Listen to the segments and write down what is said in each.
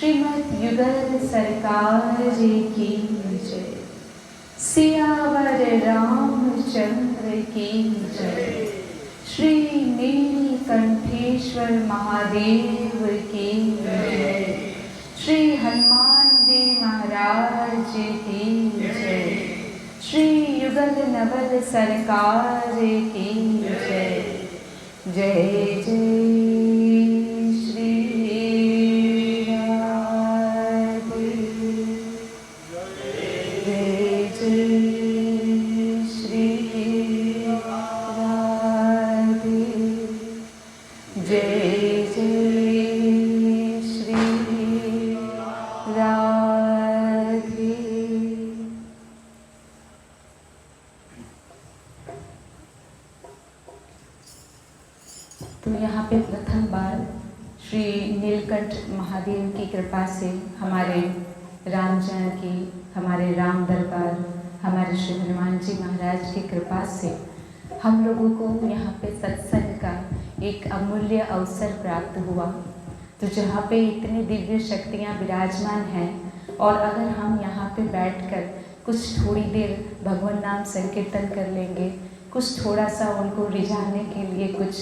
श्रीमद् युगल सरकार जी की जय। सियावर रामचंद्र की जय। श्री नीलकंठेश्वर महादेव की जय। श्री हनुमान जी महाराज की जय। श्री युगल नवल सरकार की जय। जय जय महादेव की कृपा से हमारे राम जानकी, हमारे राम दरबार, हमारे श्री हनुमान जी महाराज की कृपा से हम लोगों को यहाँ पे सत्संग का एक अमूल्य अवसर प्राप्त हुआ। तो जहाँ पे इतनी दिव्य शक्तियाँ विराजमान हैं और अगर हम यहाँ पे बैठकर कुछ थोड़ी देर भगवान नाम संकीर्तन कर लेंगे, कुछ थोड़ा सा उनको रिझाने के लिए कुछ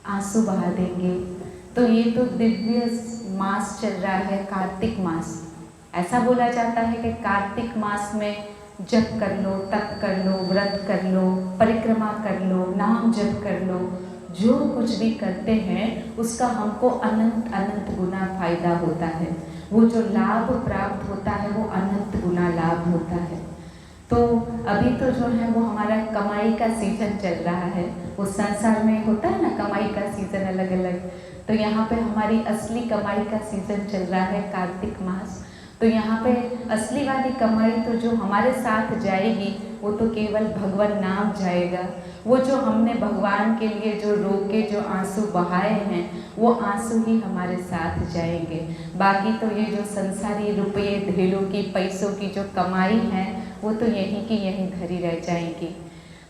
आंसू बहा देंगे, तो ये तो दिव्य मास चल रहा है, कार्तिक मास। ऐसा बोला जाता है कि कार्तिक मास में जप कर लो, तप कर लो, व्रत कर लो, परिक्रमा कर लो, नाम जप कर लो, जो कुछ भी करते हैं उसका हमको अनंत अनंत गुना फायदा होता है। वो जो लाभ प्राप्त होता है वो अनंत गुना लाभ होता है। तो अभी तो जो है वो हमारा कमाई का सीजन चल रहा है। वो संसार में होता है ना, कमाई का सीजन अलग अलग। तो यहाँ पे हमारी असली कमाई का सीजन चल रहा है, कार्तिक मास। तो यहाँ पे असली वाली कमाई तो जो हमारे साथ जाएगी वो तो केवल भगवान नाम जाएगा। वो जो हमने भगवान के लिए जो रोके, जो आंसू बहाए हैं, वो आंसू ही हमारे साथ जाएंगे। बाकी तो ये जो संसारी रुपये ढेलों की, पैसों की जो कमाई है वो तो यहीं की यहीं धरी रह जाएंगी।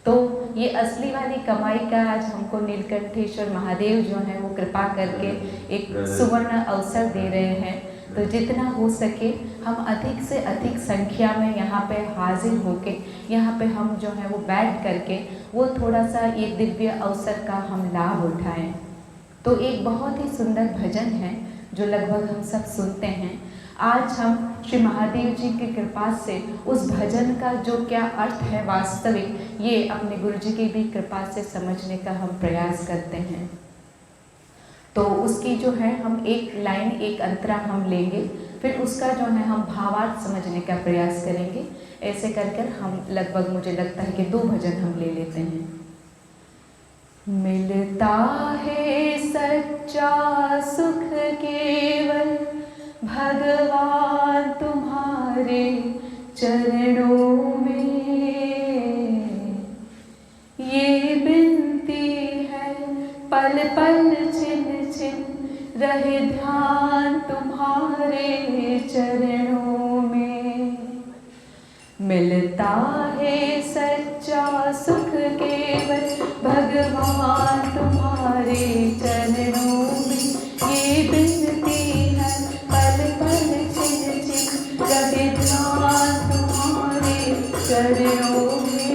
तो ये असली वाली कमाई का आज हमको नीलकंठेश्वर महादेव जो हैं वो कृपा करके एक सुवर्ण अवसर दे रहे हैं। तो जितना हो सके हम अधिक से अधिक संख्या में यहाँ पे हाजिर होके यहाँ पे हम जो है वो बैठ करके वो थोड़ा सा ये दिव्य अवसर का हम लाभ उठाएं। तो एक बहुत ही सुंदर भजन है जो लगभग हम सब सुनते हैं। आज हम श्री महादेव जी की कृपा से उस भजन का जो क्या अर्थ है वास्तविक, ये अपने गुरु जी की भी कृपा से समझने का हम प्रयास करते हैं। तो उसकी जो है हम एक लाइन, एक अंतरा हम लेंगे, फिर उसका जो है हम भावार्थ समझने का प्रयास करेंगे। ऐसे कर कर हम लगभग मुझे लगता है कि 2 भजन हम ले लेते हैं। मिलता है सच्चा सुख केवल भगवान तुम्हारे चरणों में, ये बिनती है पल पल छिन छिन रहे ध्यान तुम्हारे चरणों में। मिलता है सच्चा सुख केवल भगवान तुम्हारे चरणों में, ये बिनती है पल पल छिन छिन रहे ध्यान तुम्हारे चरणों में।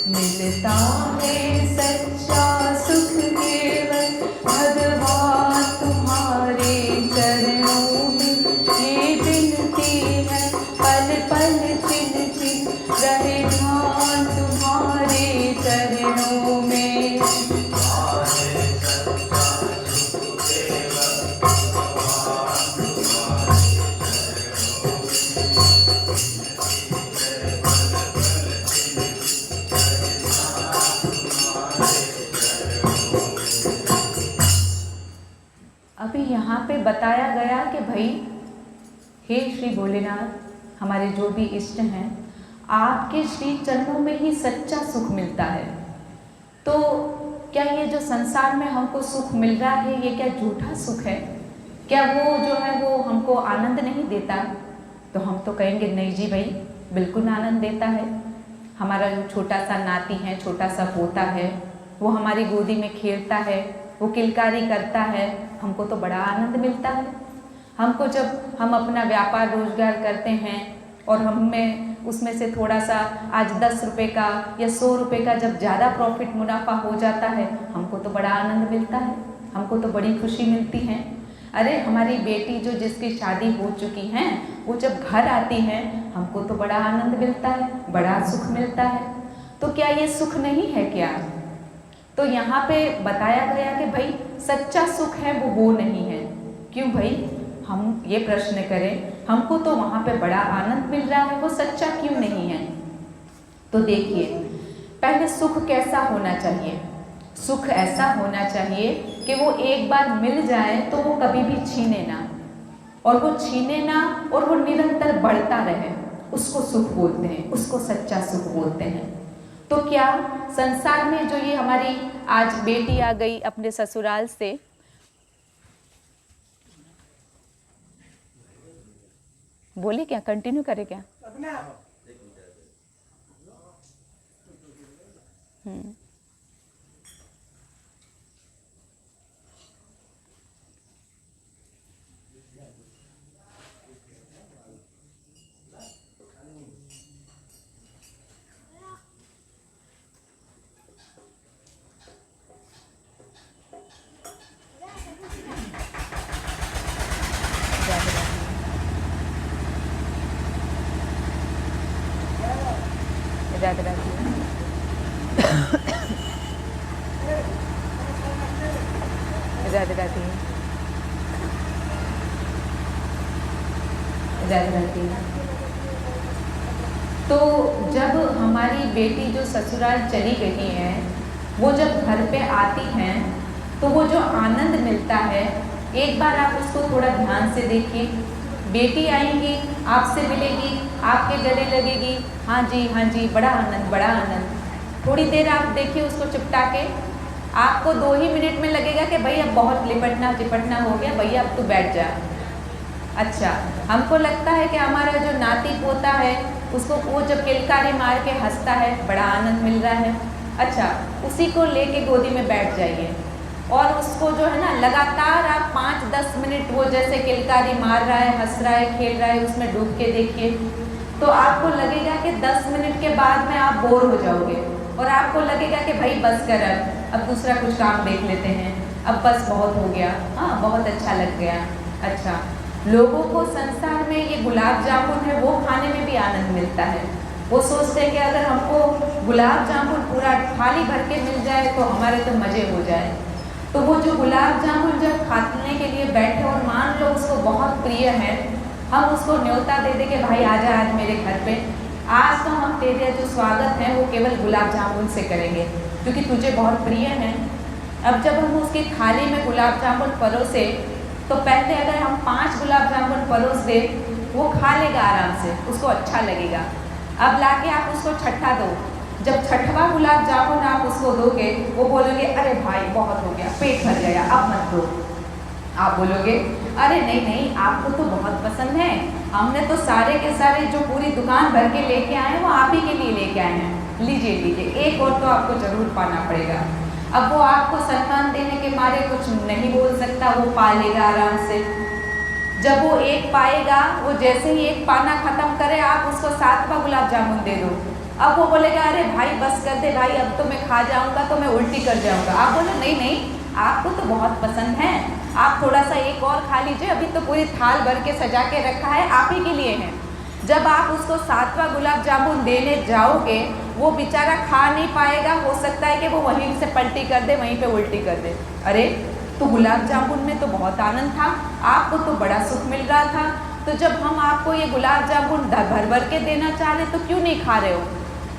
मिलता है सच्चा सुख केवल भगवान तुम्हारे चरणों में, ये बिनती है पल पल छिन छिन रहे ध्यान तुम्हारे चरणों में। अभी यहाँ पे बताया गया कि भाई हे श्री भोलेनाथ, हमारे जो भी इष्ट हैं, आपके श्री चरणों में ही सच्चा सुख मिलता है। तो क्या ये जो संसार में हमको सुख मिल रहा है ये क्या झूठा सुख है? क्या वो जो है वो हमको आनंद नहीं देता? तो हम तो कहेंगे नहीं जी भाई, बिल्कुल आनंद देता है। हमारा जो छोटा सा नाती है, छोटा सा पोता है, वो हमारी गोदी में खेलता है, वो किलकारी करता है, हमको तो बड़ा आनंद मिलता है। हमको जब हम अपना व्यापार रोजगार करते हैं और हमें उसमें से थोड़ा सा आज 10 रुपये का या 100 रुपये का जब ज़्यादा प्रॉफिट मुनाफा हो जाता है, हमको तो बड़ा आनंद मिलता है, हमको तो बड़ी खुशी मिलती है। अरे हमारी बेटी जो जिसकी शादी हो चुकी हैं, वो जब घर आती हैं, हमको तो बड़ा आनंद मिलता है, बड़ा सुख मिलता है। तो क्या ये सुख नहीं है क्या? तो यहाँ पे बताया गया कि भाई सच्चा सुख है वो नहीं है। क्यों भाई? हम ये प्रश्न करें, हमको तो वहाँ पे बड़ा आनंद मिल रहा है, वो सच्चा क्यों नहीं है? तो देखिए, पहले सुख कैसा होना चाहिए? सुख ऐसा होना चाहिए कि वो एक बार मिल जाए तो वो कभी भी छीने ना, और वो छीने ना और वो निरंतर बढ़ता रहे, उसको सुख बोलते हैं, उसको सच्चा सुख बोलते हैं। तो क्या संसार में जो ये हमारी आज बेटी आ गई अपने ससुराल से, बोले क्या, कंटिन्यू करे क्या? राधे राधे राधे राधे राधे राधे। तो जब हमारी बेटी जो ससुराल चली गई है, वो जब घर पे आती हैं तो वो जो आनंद मिलता है, एक बार आप उसको थोड़ा ध्यान से देखिए। बेटी आएंगी, आपसे मिलेगी, आपके गले लगेगी, हाँ जी, बड़ा आनंद, बड़ा आनंद। थोड़ी देर आप देखिए उसको चिपटा के, आपको 2 ही मिनट में लगेगा कि भाई अब बहुत लिपटना चिपटना हो गया, भैया अब तू बैठ जा। अच्छा, हमको लगता है कि हमारा जो नाती पोता है उसको वो जब किलकारी मार के हंसता है, बड़ा आनंद मिल रहा है। अच्छा, उसी को लेके गोदी में बैठ जाइए और उसको जो है ना लगातार आप 5-10 मिनट वो जैसे किलकारी मार रहा है, हंस रहा है, खेल रहा है, उसमें डूब के देखिए। तो आपको लगेगा कि 10 मिनट के बाद में आप बोर हो जाओगे और आपको लगेगा कि भाई बस कर, अब दूसरा कुछ काम देख लेते हैं, अब बस बहुत हो गया, हाँ बहुत अच्छा लग गया। अच्छा, लोगों को संसार में ये गुलाब जामुन है वो खाने में भी आनंद मिलता है। वो सोचते हैं कि अगर हमको गुलाब जामुन पूरा थाली भर के मिल जाए तो हमारे तो मज़े हो जाए। तो वो जो गुलाब जामुन जब खाने के लिए बैठे और मान लो उसको बहुत प्रिय है, हम उसको न्योता दे दे के भाई आजा आज मेरे घर पे, आज तो हम तेरे जो स्वागत है वो केवल गुलाब जामुन से करेंगे क्योंकि तुझे बहुत प्रिय है। अब जब हम उसकी थाली में गुलाब जामुन परोसे तो पहले अगर हम 5 गुलाब जामुन परोस दे, वो खा लेगा आराम से, उसको अच्छा लगेगा। अब लाके आप उसको छठा दो, जब छठवां गुलाब जामुन आप उसको दोगे, वो बोलोगे अरे भाई बहुत हो गया, पेट भर गया, अब मत दो। आप बोलोगे अरे नहीं, आपको तो बहुत पसंद है, हमने तो सारे के सारे जो पूरी दुकान भर के लेके आए हैं वो आप ही के लिए लेके आए हैं, लीजिए, एक और तो आपको जरूर पाना पड़ेगा। अब वो आपको सम्मान देने के मारे कुछ नहीं बोल सकता, वो पा लेगा आराम से। जब वो एक पाएगा, वो जैसे ही एक पाना खत्म करे, आप उसको 7वां गुलाब जामुन दे दो। अब वो बोलेगा अरे भाई बस कर दे भाई, अब तो मैं खा जाऊंगा तो मैं उल्टी कर जाऊंगा। आप बोलो नहीं, आपको तो बहुत पसंद है, आप थोड़ा सा एक और खा लीजिए, अभी तो पूरी थाल भर के सजा के रखा है, आप ही के लिए है। जब आप उसको 7वां गुलाब जामुन देने जाओगे, वो बेचारा खा नहीं पाएगा, हो सकता है कि वो वहीं से पलटी कर दे, वहीं पे उल्टी कर दे। अरे तो गुलाब जामुन में तो बहुत आनंद था, आपको तो बड़ा सुख मिल रहा था, तो जब हम आपको ये गुलाब जामुन भर भर के देना चाह रहे तो क्यों नहीं खा रहे हो?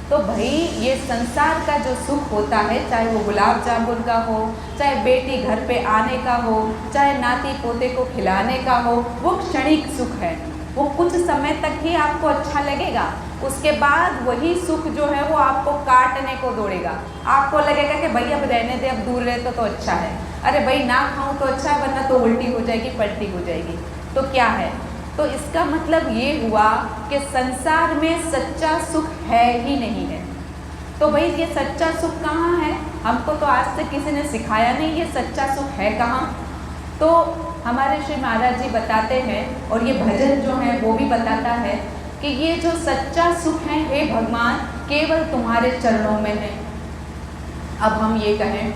तो भाई ये संसार का जो सुख होता है, चाहे वो गुलाब जामुन का हो, चाहे बेटी घर पे आने का हो, चाहे नाती पोते को खिलाने का हो, वो क्षणिक सुख है, वो कुछ समय तक ही आपको अच्छा लगेगा, उसके बाद वही सुख जो है वो आपको काटने को दौड़ेगा। आपको लगेगा कि भाई अब रहने दे, अब दूर रहे तो अच्छा है, अरे भाई ना खाऊं तो अच्छा है, वरना तो उल्टी हो जाएगी, पलटी हो जाएगी। तो क्या है? तो इसका मतलब ये हुआ कि संसार में सच्चा सुख है ही नहीं है। तो भाई ये सच्चा सुख कहाँ है? हमको तो आज तक किसी ने सिखाया नहीं ये सच्चा सुख है कहाँ। तो हमारे श्री महाराज जी बताते हैं और ये भजन जो है वो भी बताता है कि ये जो सच्चा सुख है हे भगवान केवल तुम्हारे चरणों में है। अब हम ये कहें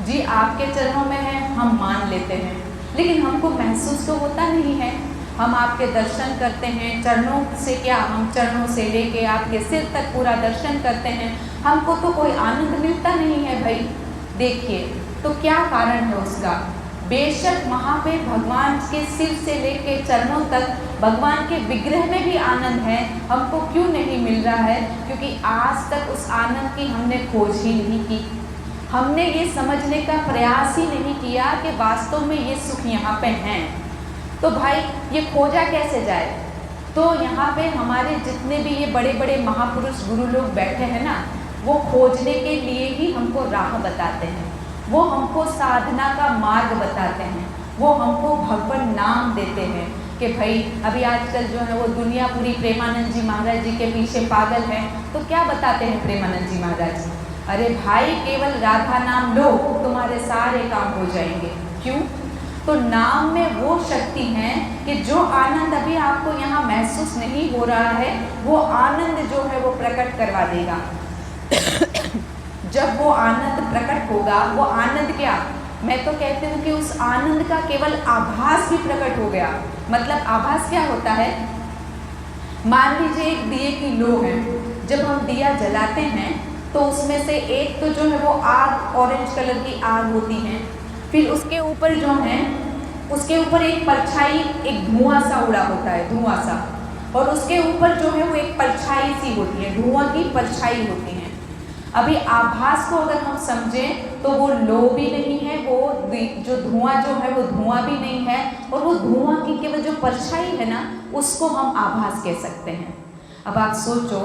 जी आपके चरणों में है, हम मान लेते हैं, लेकिन हमको महसूस तो होता नहीं है। हम आपके दर्शन करते हैं, चरणों से क्या, हम चरणों से लेके आपके सिर तक पूरा दर्शन करते हैं, हमको तो कोई आनंद मिलता नहीं है भाई। देखिए तो क्या कारण है उसका? बेशक वहाँ पे भगवान के सिर से लेके चरणों तक भगवान के विग्रह में भी आनंद है, हमको क्यों नहीं मिल रहा है? क्योंकि आज तक उस आनंद की हमने खोज ही नहीं की। हमने ये समझने का प्रयास ही नहीं किया कि वास्तव में ये सुख यहाँ पे हैं। तो भाई ये खोजा कैसे जाए? तो यहाँ पे हमारे जितने भी ये बड़े बड़े महापुरुष गुरु लोग बैठे हैं ना, वो खोजने के लिए ही हमको राह बताते हैं, वो हमको साधना का मार्ग बताते हैं, वो हमको भगवान नाम देते हैं कि भाई अभी आजकल जो है वो दुनिया पूरी प्रेमानंद जी महाराज जी के पीछे पागल है। तो क्या बताते हैं प्रेमानंद जी महाराज जी? अरे भाई केवल राधा नाम लो तुम्हारे सारे काम हो जाएंगे। क्यों? तो नाम में वो शक्ति है कि जो आनंद अभी आपको यहाँ महसूस नहीं हो रहा है वो आनंद जो है वो प्रकट करवा देगा। जब वो आनंद प्रकट होगा, वो आनंद क्या, मैं तो कहती हूँ कि उस आनंद का केवल आभास भी प्रकट हो गया। मतलब आभास क्या होता है? मान लीजिए एक दिए की लो है, जब हम दिया जलाते हैं तो उसमें से एक तो जो है वो आग, ऑरेंज कलर की आग होती है, फिर उसके ऊपर जो है उसके ऊपर एक परछाई, एक धुआं सा उड़ा होता है, धुआं सा, और उसके ऊपर जो है वो एक परछाई सी होती है, धुआं की परछाई होती है। अभी आभास को अगर हम समझें तो वो लो भी नहीं है, वो जो धुआं जो है वो धुआं भी नहीं है, और वो धुआं की केवल जो परछाई है ना उसको हम आभास कह सकते हैं। अब आप सोचो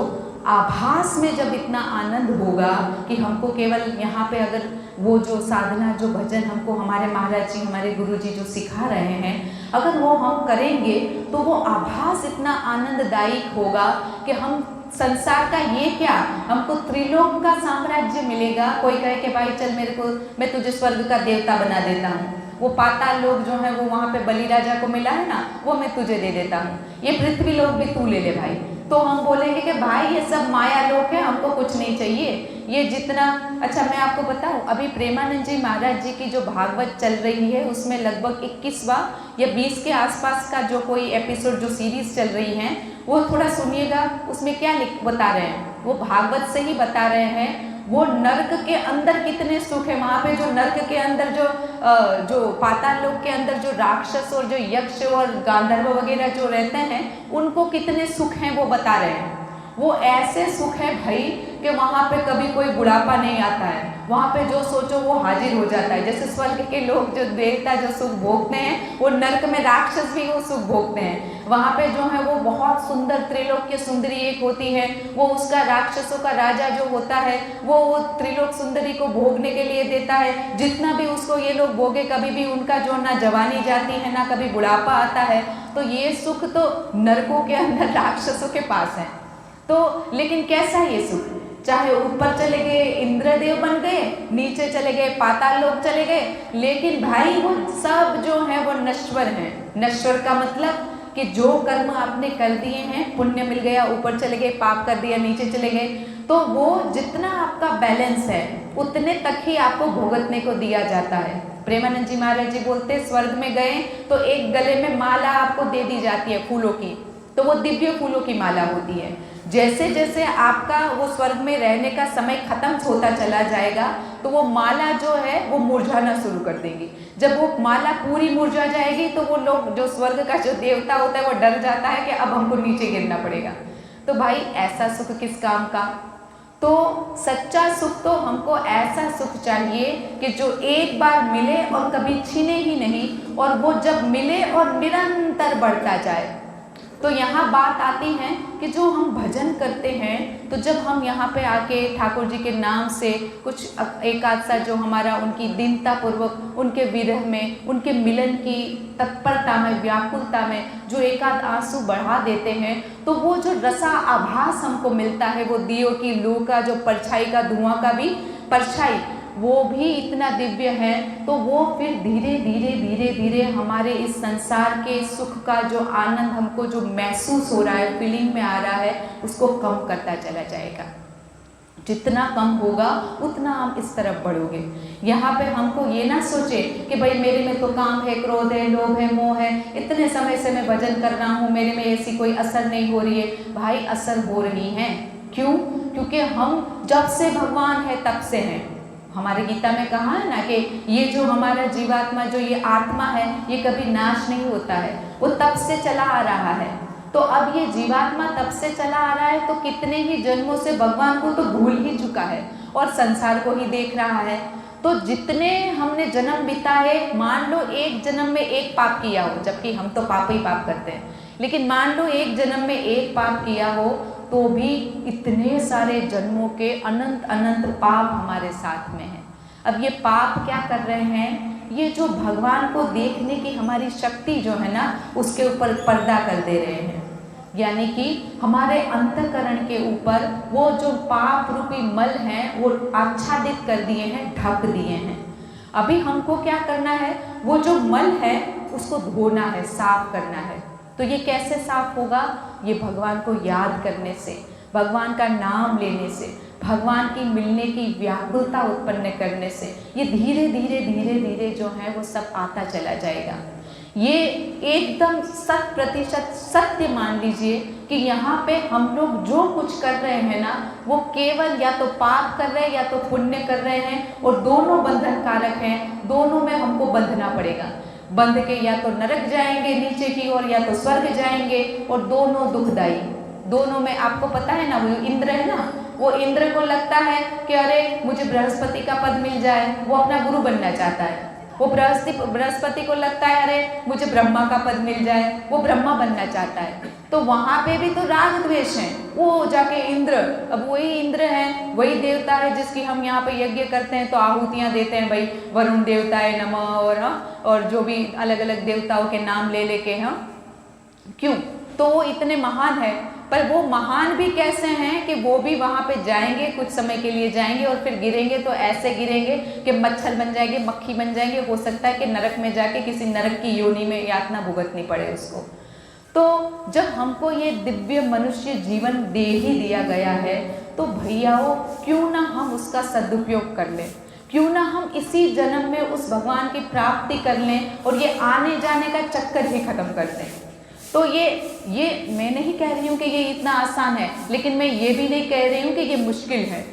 आभास में जब इतना आनंद होगा कि हमको केवल यहाँ पे अगर वो जो साधना, जो भजन हमको हमारे महाराज जी, हमारे गुरु जी जो सिखा रहे हैं, अगर वो हम करेंगे तो वो आभास इतना आनंददायक होगा कि हम संसार का ये क्या, हमको त्रिलोक का साम्राज्य मिलेगा। कोई कहे कि भाई चल मेरे को, मैं तुझे स्वर्ग का देवता बना देता हूँ, वो पाताल लोक जो है वो वहाँ पे बलि राजा को मिला है ना, वो मैं तुझे दे देता हूँ, ये पृथ्वी लोक भी तू ले ले भाई। तो हम बोलेंगे कि भाई ये सब माया लोक है, हमको कुछ नहीं चाहिए ये जितना। अच्छा मैं आपको बताऊं, अभी प्रेमानंद जी महाराज जी की जो भागवत चल रही है उसमें लगभग 21वां या 20 के आसपास का जो कोई एपिसोड, जो सीरीज चल रही है, वो थोड़ा सुनिएगा। उसमें क्या बता रहे हैं, वो भागवत से ही बता रहे हैं वो नर्क के अंदर कितने सुख है। वहाँ पे जो नर्क के अंदर जो पाताल लोक के अंदर जो राक्षस और जो यक्ष और गांधर्व वगैरह जो रहते हैं उनको कितने सुख हैं वो बता रहे हैं। वो ऐसे सुख है भाई कि वहाँ पे कभी कोई बुढ़ापा नहीं आता है, वहाँ पे जो सोचो वो हाजिर हो जाता है। जैसे स्वर्ग के लोग जो देवता जो सुख भोगते हैं, वो नर्क में राक्षस भी वो सुख भोगते हैं। वहाँ पे जो है वो बहुत सुंदर त्रिलोक की सुंदरी एक होती है, वो उसका राक्षसों का राजा जो होता है वो त्रिलोक सुंदरी को भोगने के लिए देता है। जितना भी उसको ये लोग भोगे, कभी भी उनका जो ना जवानी जाती है ना कभी बुढ़ापा आता है। तो ये सुख तो नरकों के अंदर राक्षसों के पास है। तो लेकिन कैसा ये सुख, चाहे ऊपर चले गए इंद्रदेव बन गए, नीचे चले गए पाताल लोक चले गए, लेकिन भाई वो सब जो है वो नश्वर हैं। नश्वर का मतलब कि जो कर्म आपने कर दिए हैं, पुण्य मिल गया ऊपर चले गए, पाप कर दिया नीचे चले गए, तो वो जितना आपका बैलेंस है उतने तक ही आपको भुगतने को दिया जाता है। प्रेमानंद जी महाराज जी बोलते स्वर्ग में गए तो एक गले में माला आपको दे दी जाती है फूलों की, तो वो दिव्य फूलों की माला होती है। जैसे जैसे आपका वो स्वर्ग में रहने का समय खत्म होता चला जाएगा तो वो माला जो है वो मुरझाना शुरू कर देंगी। जब वो माला पूरी मुरझा जाएगी तो वो लोग, जो स्वर्ग का जो देवता होता है, वो डर जाता है कि अब हमको नीचे गिरना पड़ेगा। तो भाई ऐसा सुख किस काम का? तो सच्चा सुख तो हमको ऐसा सुख चाहिए कि जो एक बार मिले और कभी छीने ही नहीं, और वो जब मिले और निरंतर बढ़ता जाए। तो यहाँ बात आती है कि जो हम भजन करते हैं, तो जब हम यहाँ पे आके ठाकुर जी के नाम से कुछ एक आध सा जो हमारा उनकी दीनता पूर्वक, उनके विरह में, उनके मिलन की तत्परता में, व्याकुलता में जो एक आध आंसू बढ़ा देते हैं, तो वो जो रसा आभास हमको मिलता है, वो दियों की लू का जो परछाई का, धुआं का भी परछाई, वो भी इतना दिव्य है। तो वो फिर धीरे धीरे धीरे धीरे हमारे इस संसार के सुख का जो आनंद हमको जो महसूस हो रहा है, फीलिंग में आ रहा है, उसको कम करता चला जाएगा। जितना कम होगा उतना हम इस तरफ बढ़ोगे। यहाँ पे हमको ये ना सोचे कि भाई मेरे में तो काम है, क्रोध है, लोभ है, मोह है, इतने समय से मैं भजन कर रहा हूँ, मेरे में ऐसी कोई असर नहीं हो रही है। भाई असर हो रही है। क्यों? क्योंकि हम जब से भगवान है तब से हैं। हमारे गीता में कहा है ना कि ये जो हमारा जीवात्मा, जो ये आत्मा है, ये कभी नाश नहीं होता है, वो तब से चला आ रहा है। तो अब ये जीवात्मा तब से चला आ रहा है, तो कितने ही जन्मों से भगवान को तो भूल ही चुका है और संसार को ही देख रहा है। तो जितने हमने जन्म बिताए, मान लो एक जन्म में एक पाप किया हो, जबकि हम तो पाप ही पाप करते हैं, लेकिन मान लो एक जन्म में एक पाप किया हो, तो भी इतने सारे जन्मों के अनंत अनंत पाप हमारे साथ में हैं। अब ये पाप क्या कर रहे हैं? ये जो भगवान को देखने की हमारी शक्ति जो है ना, उसके ऊपर पर्दा कर दे रहे हैं। यानी कि हमारे अंतःकरण के ऊपर वो जो पाप रूपी मल हैं, वो आच्छादित कर दिए हैं, ढक दिए हैं। अभी हमको क्या करना है? वो जो मल है उसको धोना है, साफ करना है। तो ये कैसे साफ होगा? ये भगवान को याद करने से, भगवान का नाम लेने से, भगवान की मिलने की व्याकुलता उत्पन्न करने से, ये धीरे धीरे धीरे धीरे जो है वो सब आता चला जाएगा। ये एकदम 100% सत्य मान लीजिए कि यहाँ पे हम लोग जो कुछ कर रहे हैं ना, वो केवल या तो पाप कर रहे हैं या तो पुण्य कर रहे हैं, और दोनों बंधन कारक हैं। दोनों में हमको बंधना पड़ेगा। बंध के या तो नरक जाएंगे नीचे की ओर, या तो स्वर्ग जाएंगे, और दोनों दुखदाई। दोनों में आपको पता है ना, वो इंद्र है ना, वो इंद्र को लगता है कि अरे मुझे बृहस्पति का पद मिल जाए, वो अपना गुरु बनना चाहता है। वो बृहस्पति को लगता है अरे मुझे ब्रह्मा का पद मिल जाए, वो ब्रह्मा बनना चाहता है। तो वहाँ पे भी तो राग द्वेष है। वो जाके इंद्र, अब वही इंद्र है, वही देवता है जिसकी हम यहाँ पे यज्ञ करते हैं तो आहुतियाँ देते हैं, भाई वरुण देवता है नमः, और जो भी अलग अलग देवताओं के नाम ले लेके हम, क्यों? तो वो इतने महान है, पर वो महान भी कैसे हैं कि वो भी वहाँ पे जाएंगे, कुछ समय के लिए जाएंगे और फिर गिरेंगे तो ऐसे गिरेंगे कि मच्छर बन जाएंगे, मक्खी बन जाएंगे। हो सकता है कि नरक में जाके किसी नरक की योनि में यातना भुगतनी पड़े उसको। तो जब हमको ये दिव्य मनुष्य जीवन दे ही दिया गया है, तो भैयाओं क्यों ना हम उसका सदुपयोग कर लें, क्यों ना हम इसी जन्म में उस भगवान की प्राप्ति कर लें और ये आने जाने का चक्कर ही खत्म कर दें। तो ये मैं नहीं कह रही हूँ कि ये इतना आसान है, लेकिन मैं ये भी नहीं कह रही हूँ कि ये मुश्किल है।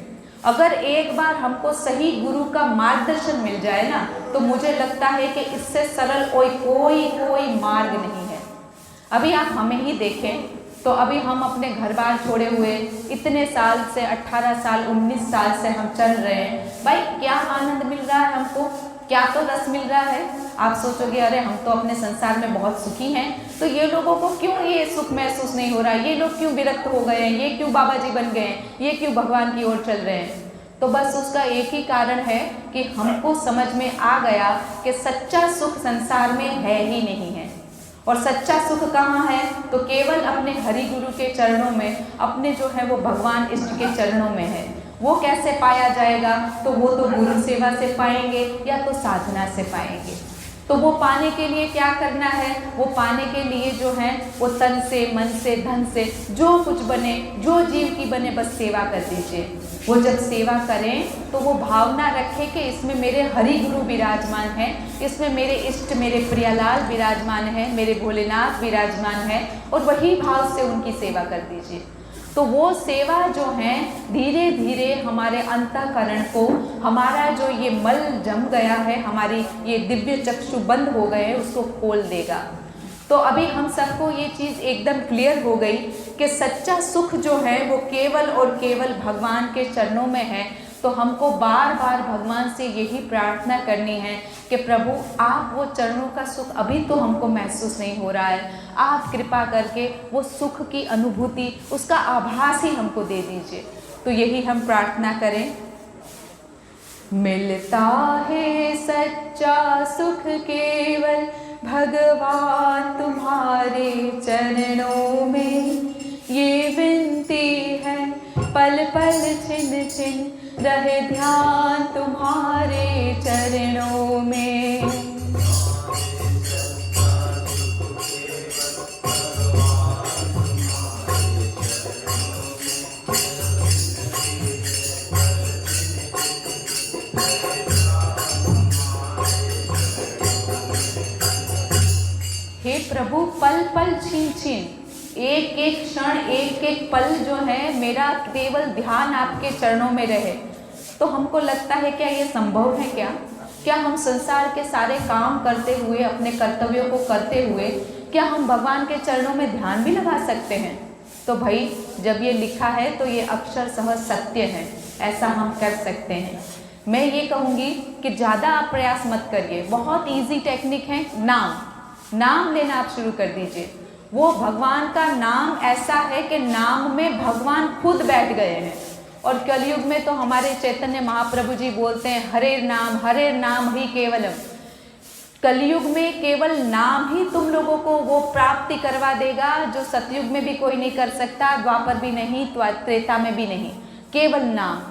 अगर एक बार हमको सही गुरु का मार्गदर्शन मिल जाए ना, तो मुझे लगता है कि इससे सरल कोई मार्ग नहीं है। अभी आप हमें ही देखें, तो अभी हम अपने घर बार छोड़े हुए इतने साल से, 18 साल 19 साल से हम चल रहे हैं। भाई क्या आनंद मिल रहा है हमको, क्या तो रस मिल रहा है। आप सोचोगे अरे हम तो अपने संसार में बहुत सुखी हैं, तो ये लोगों को क्यों ये सुख महसूस नहीं हो रहा है, ये लोग क्यों विरक्त हो गए हैं, ये क्यों बाबा जी बन गए हैं, ये क्यों भगवान की ओर चल रहे हैं। तो बस उसका एक ही कारण है कि हमको समझ में आ गया कि सच्चा सुख संसार में है ही नहीं है। और सच्चा सुख कहाँ है? तो केवल अपने हरि गुरु के चरणों में, अपने जो है वो भगवान इष्ट के चरणों में है। वो कैसे पाया जाएगा? तो वो तो गुरु सेवा से पाएंगे या तो साधना से पाएंगे। तो वो पाने के लिए क्या करना है? वो पाने के लिए जो है वो तन से, मन से, धन से, जो कुछ बने, जो जीव की बने, बस सेवा कर दीजिए। वो जब सेवा करें तो वो भावना रखें कि इसमें मेरे हरि गुरु विराजमान हैं, इसमें मेरे इष्ट, मेरे प्रियलाल विराजमान हैं, मेरे भोलेनाथ विराजमान हैं, और वही भाव से उनकी सेवा कर दीजिए। तो वो सेवा जो है धीरे धीरे हमारे अंतःकरण को, हमारा जो ये मल जम गया है, हमारी ये दिव्य चक्षु बंद हो गए हैं, उसको खोल देगा। तो अभी हम सबको ये चीज़ एकदम क्लियर हो गई कि सच्चा सुख जो है वो केवल और केवल भगवान के चरणों में है। तो हमको बार बार भगवान से यही प्रार्थना करनी है कि प्रभु आप वो चरणों का सुख, अभी तो हमको महसूस नहीं हो रहा है, आप कृपा करके वो सुख की अनुभूति, उसका आभास ही हमको दे दीजिए। तो यही हम प्रार्थना करें। मिलता है सच्चा सुख केवल भगवान तुम्हारे चरणों में, ये विनती है पल पल छिन छिन रहे ध्यान तुम्हारे चरणों में। हे प्रभु पल पल छीन छीन, एक एक क्षण एक एक पल जो है मेरा केवल ध्यान आपके चरणों में रहे। तो हमको लगता है क्या ये संभव है? क्या हम संसार के सारे काम करते हुए, अपने कर्तव्यों को करते हुए, क्या हम भगवान के चरणों में ध्यान भी लगा सकते हैं? तो भाई जब ये लिखा है तो ये अक्षरशः सत्य है, ऐसा हम कर सकते हैं। मैं ये कहूँगी कि ज़्यादा आप प्रयास मत करिए, बहुत ईजी टेक्निक है। नाम लेना आप शुरू कर दीजिए। वो भगवान का नाम ऐसा है कि नाम में भगवान खुद बैठ गए हैं। और कलयुग में तो हमारे चैतन्य महाप्रभु जी बोलते हैं हरे नाम ही केवलम। कलयुग में केवल नाम ही तुम लोगों को वो प्राप्ति करवा देगा जो सतयुग में भी कोई नहीं कर सकता, द्वापर भी नहीं, त्रेता में भी नहीं, केवल नाम।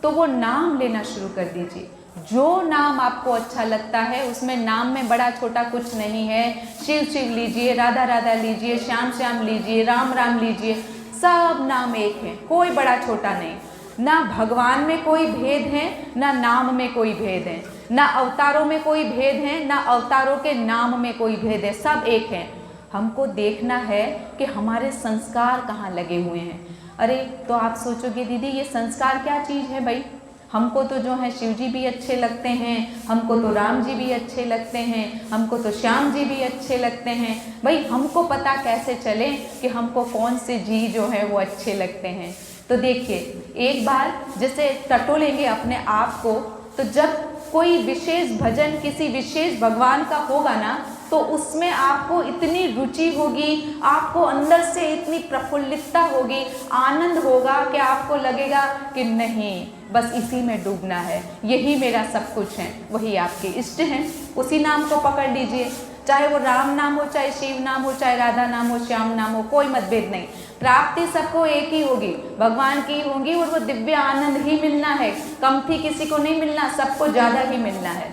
तो वो नाम लेना शुरू कर दीजिए। जो नाम आपको अच्छा लगता है, उसमें नाम में बड़ा छोटा कुछ नहीं है। शिव शिव लीजिए, राधा राधा लीजिए, श्याम श्याम लीजिए, राम राम लीजिए, सब नाम एक है, कोई बड़ा छोटा नहीं। ना भगवान में कोई भेद है, ना नाम में कोई भेद है, ना अवतारों में कोई भेद है, ना अवतारों के नाम में कोई भेद है, सब एक है। हमको देखना है कि हमारे संस्कार कहाँ लगे हुए हैं। अरे तो आप सोचोगे दीदी ये संस्कार क्या चीज़ है भाई? हमको तो जो है शिव जी भी अच्छे लगते हैं, हमको तो राम जी भी अच्छे लगते हैं, हमको तो श्याम जी भी अच्छे लगते हैं। भाई हमको पता कैसे चले कि हमको कौन से जी जो है वो अच्छे लगते हैं? तो देखिए, एक बार जैसे टटोलेंगे अपने आप को, तो जब कोई विशेष भजन किसी विशेष भगवान का होगा ना, तो उसमें आपको इतनी रुचि होगी, आपको अंदर से इतनी प्रफुल्लितता होगी, आनंद होगा कि आपको लगेगा कि नहीं, बस इसी में डूबना है, यही मेरा सब कुछ है, वही आपके इष्ट हैं, उसी नाम को पकड़ लीजिए। चाहे वो राम नाम हो, चाहे शिव नाम हो, चाहे राधा नाम हो, श्याम नाम हो, कोई मतभेद नहीं। प्राप्ति सबको एक ही होगी, भगवान की होगी, और वो दिव्य आनंद ही मिलना है, कम थी किसी को नहीं मिलना, सबको ज़्यादा ही मिलना है।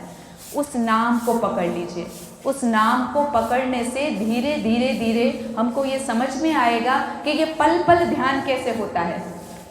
उस नाम को पकड़ लीजिए। उस नाम को पकड़ने से धीरे धीरे धीरे हमको ये समझ में आएगा कि ये पल पल ध्यान कैसे होता है।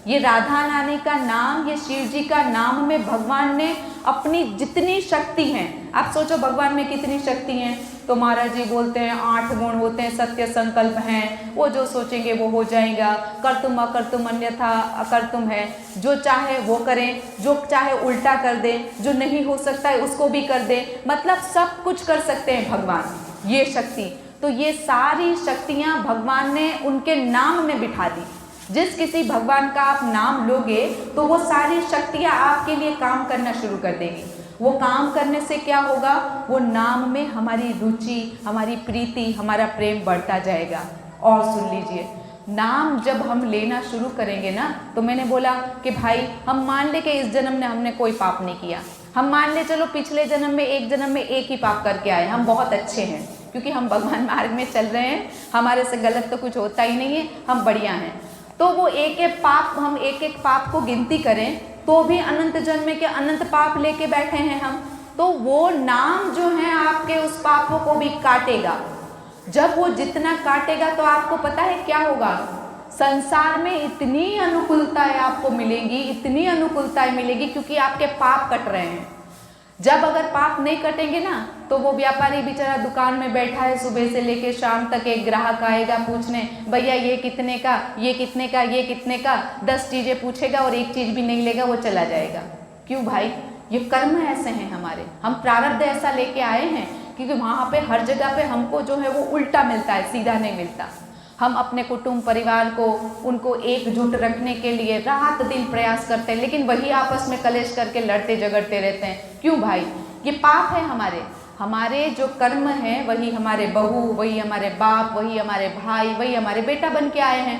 ये राधा रानी का नाम, ये शिव जी का नाम में भगवान ने अपनी जितनी शक्ति हैं, आप सोचो भगवान में कितनी शक्ति हैं। तो महाराज जी बोलते हैं 8 गुण होते हैं, सत्य संकल्प हैं, वो जो सोचेंगे वो हो जाएगा, कर्तुम अकर्तुम अन्यथा अकर्तुम है, जो चाहे वो करें, जो चाहे उल्टा कर दे, जो नहीं हो सकता है उसको भी कर दे, मतलब सब कुछ कर सकते हैं भगवान, ये शक्ति। तो ये सारी शक्तियाँ भगवान ने उनके नाम में बिठा दी। जिस किसी भगवान का आप नाम लोगे तो वो सारी शक्तियाँ आपके लिए काम करना शुरू कर देंगी। वो काम करने से क्या होगा, वो नाम में हमारी रुचि, हमारी प्रीति, हमारा प्रेम बढ़ता जाएगा। और सुन लीजिए, नाम जब हम लेना शुरू करेंगे ना, तो मैंने बोला कि भाई हम मान ले कि इस जन्म में हमने कोई पाप नहीं किया, हम मान ले चलो पिछले जन्म में एक ही पाप करके आए, हम बहुत अच्छे हैं क्योंकि हम भगवान मार्ग में चल रहे हैं, हमारे से गलत तो कुछ होता ही नहीं है, हम बढ़िया हैं। तो वो एक एक पाप को गिनती करें तो भी अनंत जन्म के अनंत पाप लेके बैठे हैं हम। तो वो नाम जो है आपके उस पापों को भी काटेगा। जब वो जितना काटेगा तो आपको पता है क्या होगा, संसार में इतनी अनुकूलताएं आपको मिलेंगी, इतनी अनुकूलताएं मिलेगी, क्योंकि आपके पाप कट रहे हैं। जब अगर पाप नहीं कटेंगे ना, तो वो व्यापारी बेचारा दुकान में बैठा है, सुबह से लेके शाम तक एक ग्राहक आएगा पूछने, भैया ये कितने का, ये कितने का, ये कितने का, 10 चीज़ें पूछेगा और एक चीज़ भी नहीं लेगा, वो चला जाएगा। क्यों भाई? ये कर्म ऐसे हैं हमारे, हम प्रारब्ध ऐसा लेके आए हैं, क्योंकि वहाँ पे हर जगह पे हमको जो है वो उल्टा मिलता है, सीधा नहीं मिलता। हम अपने कुटुंब परिवार को उनको एकजुट रखने के लिए रात दिन प्रयास करते हैं, लेकिन वही आपस में कलेश करके लड़ते झगड़ते रहते हैं। क्यों भाई? ये पाप है हमारे जो कर्म हैं वही हमारे बहू, वही हमारे बाप, वही हमारे भाई, वही हमारे बेटा बन के आए हैं।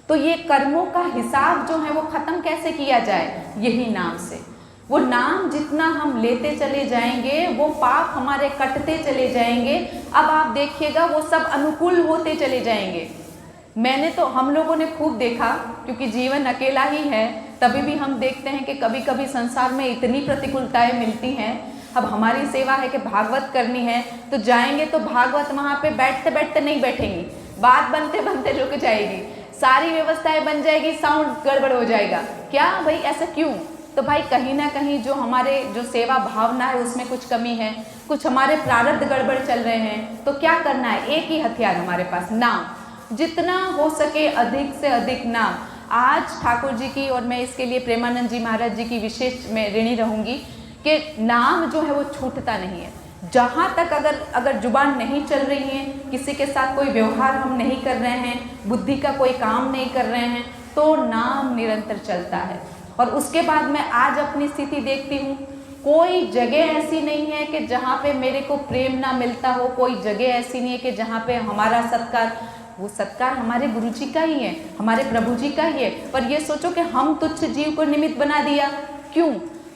तो ये कर्मों का हिसाब जो है वो खत्म कैसे किया जाए? यही नाम से। वो नाम जितना हम लेते चले जाएंगे वो पाप हमारे कटते चले जाएंगे। अब आप देखिएगा वो सब अनुकूल होते चले जाएंगे। हम लोगों ने खूब देखा, क्योंकि जीवन अकेला ही है, तभी भी हम देखते हैं कि कभी कभी संसार में इतनी प्रतिकूलताएं मिलती हैं। अब हमारी सेवा है कि भागवत करनी है, तो जाएंगे तो भागवत वहाँ पे बैठते बैठते नहीं बैठेंगी, बात बनते बनते रुक जाएगी, सारी व्यवस्थाएं बन जाएगी, साउंड गड़बड़ हो जाएगा। क्या भाई, ऐसा क्यों? तो भाई कहीं ना कहीं जो सेवा भावना है उसमें कुछ कमी है, कुछ हमारे प्रारब्ध गड़बड़ चल रहे हैं। तो क्या करना है? एक ही हथियार हमारे पास, नाम। जितना हो सके अधिक से अधिक नाम। आज ठाकुर जी की और मैं इसके लिए प्रेमानंद जी महाराज जी की विशेष मैं ऋणी रहूंगी कि नाम जो है वो छूटता नहीं है। जहाँ तक अगर जुबान नहीं चल रही है, किसी के साथ कोई व्यवहार हम नहीं कर रहे हैं, बुद्धि का कोई काम नहीं कर रहे हैं, तो नाम निरंतर चलता है। और उसके बाद मैं आज अपनी स्थिति देखती हूँ, कोई जगह ऐसी नहीं है कि जहाँ पे मेरे को प्रेम ना मिलता हो, कोई जगह ऐसी नहीं है कि जहाँ पे हमारा सत्कार, वो सत्कार हमारे गुरु जी का ही है, हमारे प्रभु जी का ही है। पर ये सोचो कि हम तुच्छ जीव को निमित्त बना दिया। क्यों